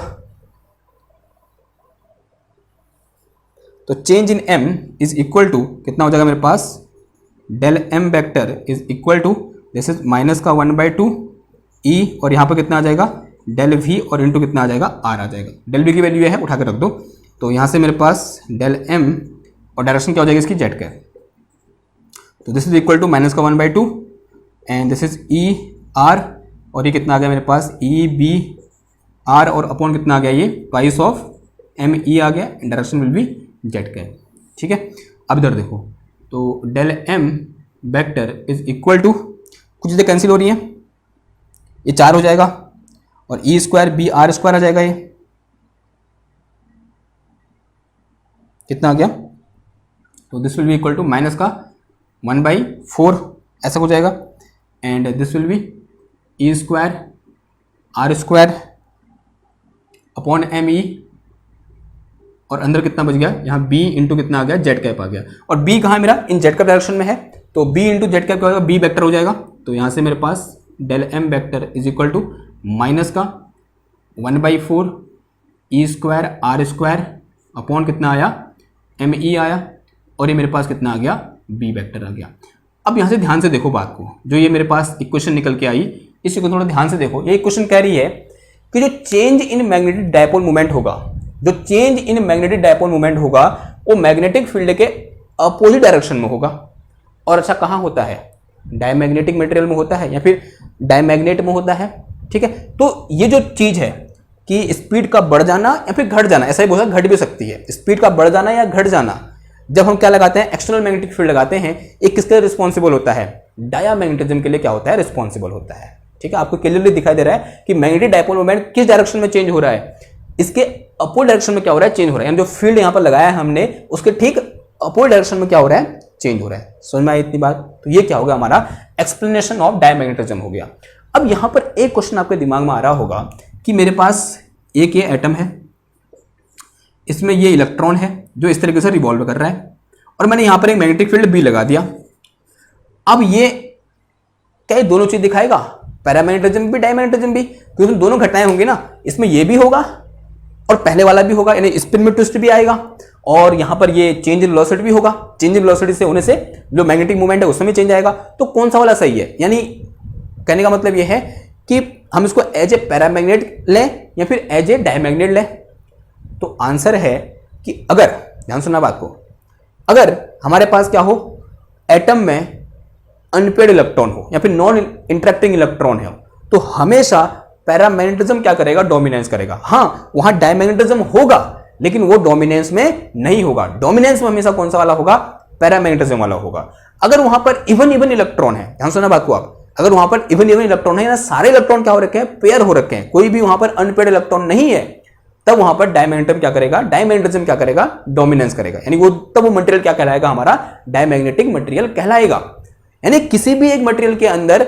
तो change in m is equal to कितना हो जाएगा मेरे पास, del m vector is equal to, this is minus का 1/2 e, और यहाँ पर कितना आ जाएगा, डेल v और इंटू कितना आ जाएगा, r आ जाएगा। डेल v की वैल्यू है, उठा कर रख दो। तो यहाँ से मेरे पास डेल m और डायरेक्शन क्या हो जाएगी इसकी, जेड का। तो this is equal to minus का 1/2 and this is e r, और ये कितना आ गया मेरे पास, e b r, और अपॉन कितना आ गया, ये ट्वाइस ऑफ m e आ गया, डायरेक्शन विल बी जेड का। ठीक है, अब इधर देखो, तो del m vector is equal to, कुछ चीज़ें कैंसिल हो रही हैं, ये 4 हो जाएगा, और E square B R square आ जाएगा, ये कितना आ गया, तो this will be equal to minus का 1/4 ऐसा हो जाएगा, and this will be E square R square upon M E, और अंदर कितना बच गया, यहाँ b इंटू कितना आ गया, जेड कैप आ गया। और b कहाँ है मेरा, इन जेड कैप डायरेक्शन में है, तो b इंटू जेड कैप क्या होगा, b वेक्टर हो जाएगा। तो यहाँ से मेरे पास del m vector is equal to minus का 1/4 E square R square upon कितना आया, एम ई आया, और ये मेरे पास कितना आ गया, b वेक्टर आ गया। अब यहाँ से ध्यान से देखो बात को, जो ये मेरे पास इक्वेशन निकल के आई, इसी को थोड़ा ध्यान से देखो। ये इक्वेशन कह रही है कि जो change in magnetic dipole moment होगा, जो change in magnetic dipole moment होगा, वो मैग्नेटिक फील्ड के अपोजिट डायरेक्शन में होगा। और अच्छा कहाँ होता है, डायमैग्नेटिक मटेरियल में होता है या फिर डायमैग्नेट में होता है। ठीक है, तो ये जो चीज़ है कि स्पीड का बढ़ जाना या फिर घट जाना, ऐसा ही बोला, घट भी सकती है, स्पीड का बढ़ जाना या घट जाना, जब हम क्या लगाते हैं, एक्सटर्नल मैग्नेटिक फील्ड लगाते हैं, एक किसके रिस्पॉन्सिबल होता है, डायमैग्नेटिज्म के लिए क्या होता है, रिस्पॉन्सिबल होता है। ठीक है, आपको क्लियरली दिखाई दे रहा है कि मैग्नेटिक डायपोल मोमेंट किस डायरेक्शन में चेंज हो रहा है, इसके अपोजिट डायरेक्शन में क्या हो रहा है, चेंज हो रहा है। यानी जो फील्ड यहाँ पर लगाया है हमने, उसके ठीक अपोजिट डायरेक्शन में क्या हो रहा है, चेंज हो रहा है। समझ में आई इतनी बात। तो ये क्या हो गया, हमारा एक्सप्लेनेशन ऑफ डायमैग्नेटिज्म हो गया। अब यहाँ पर एक क्वेश्चन आपके दिमाग में आ रहा होगा कि मेरे पास एक ये एटम है, इसमें ये इलेक्ट्रॉन है जो इस तरीके से रिवॉल्व कर रहा है, और मैंने यहाँ पर एक मैग्नेटिक फील्ड बी लगा दिया। अब ये क्या ये दोनों चीज दिखाएगा, पैरामैग्नेटिज्म भी डायमैग्नेटिज्म भी, क्योंकि दोनों घटनाएं होंगी ना, इसमें ये भी होगा और पहले वाला भी होगा, यानी स्पिन में ट्विस्ट भी आएगा, और यहां पर ये चेंज इन वेलोसिटी भी होगा। चेंज इन वेलोसिटी से होने से जो मैग्नेटिक मूवमेंट है उसमें भी चेंज आएगा। तो कौन सा वाला सही है, यानी कहने का मतलब ये है कि हम इसको एज ए पैरामैग्नेट लें या फिर एज ए डायमैग्नेट लें। तो आंसर है कि अगर, ध्यान सुनना बात को, अगर हमारे पास क्या हो, एटम में अनपेयर्ड इलेक्ट्रॉन हो या फिर नॉन इंटरेक्टिंग इलेक्ट्रॉन है, तो हमेशा पैरामैग्नेटिज्म क्या करेगा, डोमिनेंस करेगा। हाँ, वहां डायमैग्नेटिज्म होगा लेकिन वो डोमिनेंस में नहीं होगा। डोमिनेंस में हमेशा कौन सा वाला होगा, पैरामैग्नेटिज्म वाला होगा। अगर वहां पर इवन इलेक्ट्रॉन है, ध्यान सुनना बात को आप, अगर वहां पर इवन इलेक्ट्रॉन है ना, सारे इलेक्ट्रॉन क्या हो रखे हैं, पेयर हो रखे हैं, कोई भी वहां पर अनपेयर्ड इलेक्ट्रॉन नहीं है, तब वहां पर डायमैग्नेटिज्म क्या करेगा, डायमैग्नेटिज्म क्या करेगा, डोमिनेंस करेगा। यानी वो तब वो मटेरियल क्या कहलाएगा, हमारा डायमैग्नेटिक मटेरियल कहलाएगा। यानी किसी भी एक मटेरियल के अंदर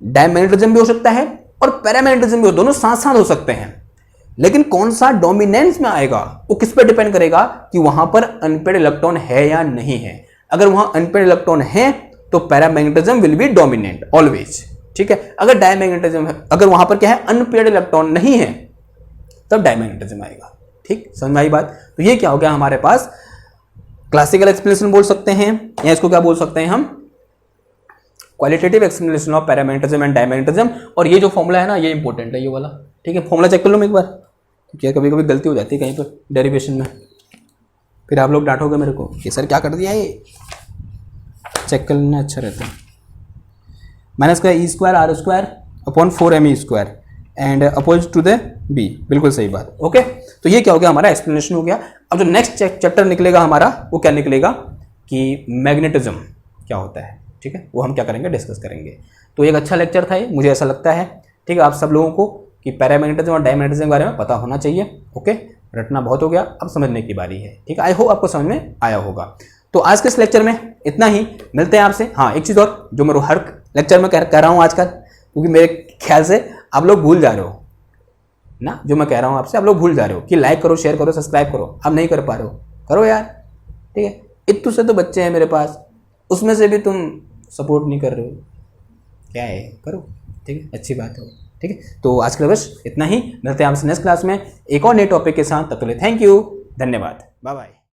डायमैग्नेटिज्म भी हो सकता है और पैरामैग्नेटिज्म भी, दोनों साथ साथ हो सकते हैं, लेकिन कौन सा डोमिनेंस में आएगा वो किस पर डिपेंड करेगा कि वहां पर अनपेयर्ड इलेक्ट्रॉन है या नहीं है। अगर वहां अनपेयर्ड इलेक्ट्रॉन है तो paramagnetism will be dominant always. ठीक है, अगर डायमैग्नेटिज्म है, अगर वहां पर क्या है, अनपेयर्ड इलेक्ट्रॉन नहीं है, तब डायमैग्नेटिज्म आएगा। ठीक, समझ में आई बात। तो ये क्या हो गया, हमारे पास क्लासिकल एक्सप्लेनेशन बोल सकते हैं, या इसको क्या बोल सकते हैं हम, qualitative explanation of paramagnetism and diamagnetism. और ये जो फॉर्मूला है ना, ये इंपॉर्टेंट है, ये वाला। ठीक है, फॉर्मूला चेक कर लो एक बार, क्या कभी कभी गलती हो जाती है कहीं पर डेरिवेशन में, फिर आप लोग डांटोगे मेरे को कि सर क्या कर दिया, ये चेक कर लेना अच्छा रहता है। माइनस का E square R square upon 4m square and opposite to the B, बिल्कुल सही बात। ओके, तो ये क्या हो गया, हमारा एक्सप्लेनेशन हो गया। अब जो नेक्स्ट चैप्टर निकलेगा हमारा, वो क्या निकलेगा कि मैग्नेटिज्म क्या होता है। ठीक है, वो हम क्या करेंगे, डिस्कस करेंगे। तो एक अच्छा लेक्चर था ये, मुझे ऐसा लगता है। ठीक है, आप सब लोगों को कि पैरामैग्नेटिज्म और डायमैग्नेटिज्म के बारे में पता होना चाहिए। ओके, रटना बहुत हो गया, अब समझने की बारी है। ठीक है, आई होप आपको समझ में आया होगा। तो आज के इस लेक्चर में इतना ही, मिलते हैं आपसे। हाँ, एक चीज़ और जो मैं हर लेक्चर में कह रहा हूँ आजकल, क्योंकि मेरे ख्याल से आप लोग भूल जा रहे हो ना, जो मैं कह रहा हूँ आपसे, आप लोग भूल जा रहे हो कि लाइक करो, शेयर करो, सब्सक्राइब करो, आप नहीं कर पा रहे हो, करो यार, ठीक है। इतने से तो बच्चे हैं मेरे पास, उसमें से भी तुम सपोर्ट नहीं कर रहे हो, क्या है, करो, ठीक है, अच्छी बात है, ठीक है। तो आज के लिए बस इतना ही, मिलते हैं आपसे नेक्स्ट क्लास में एक और नए टॉपिक के साथ। तब तक के लिए थैंक यू, धन्यवाद, बाय बाय।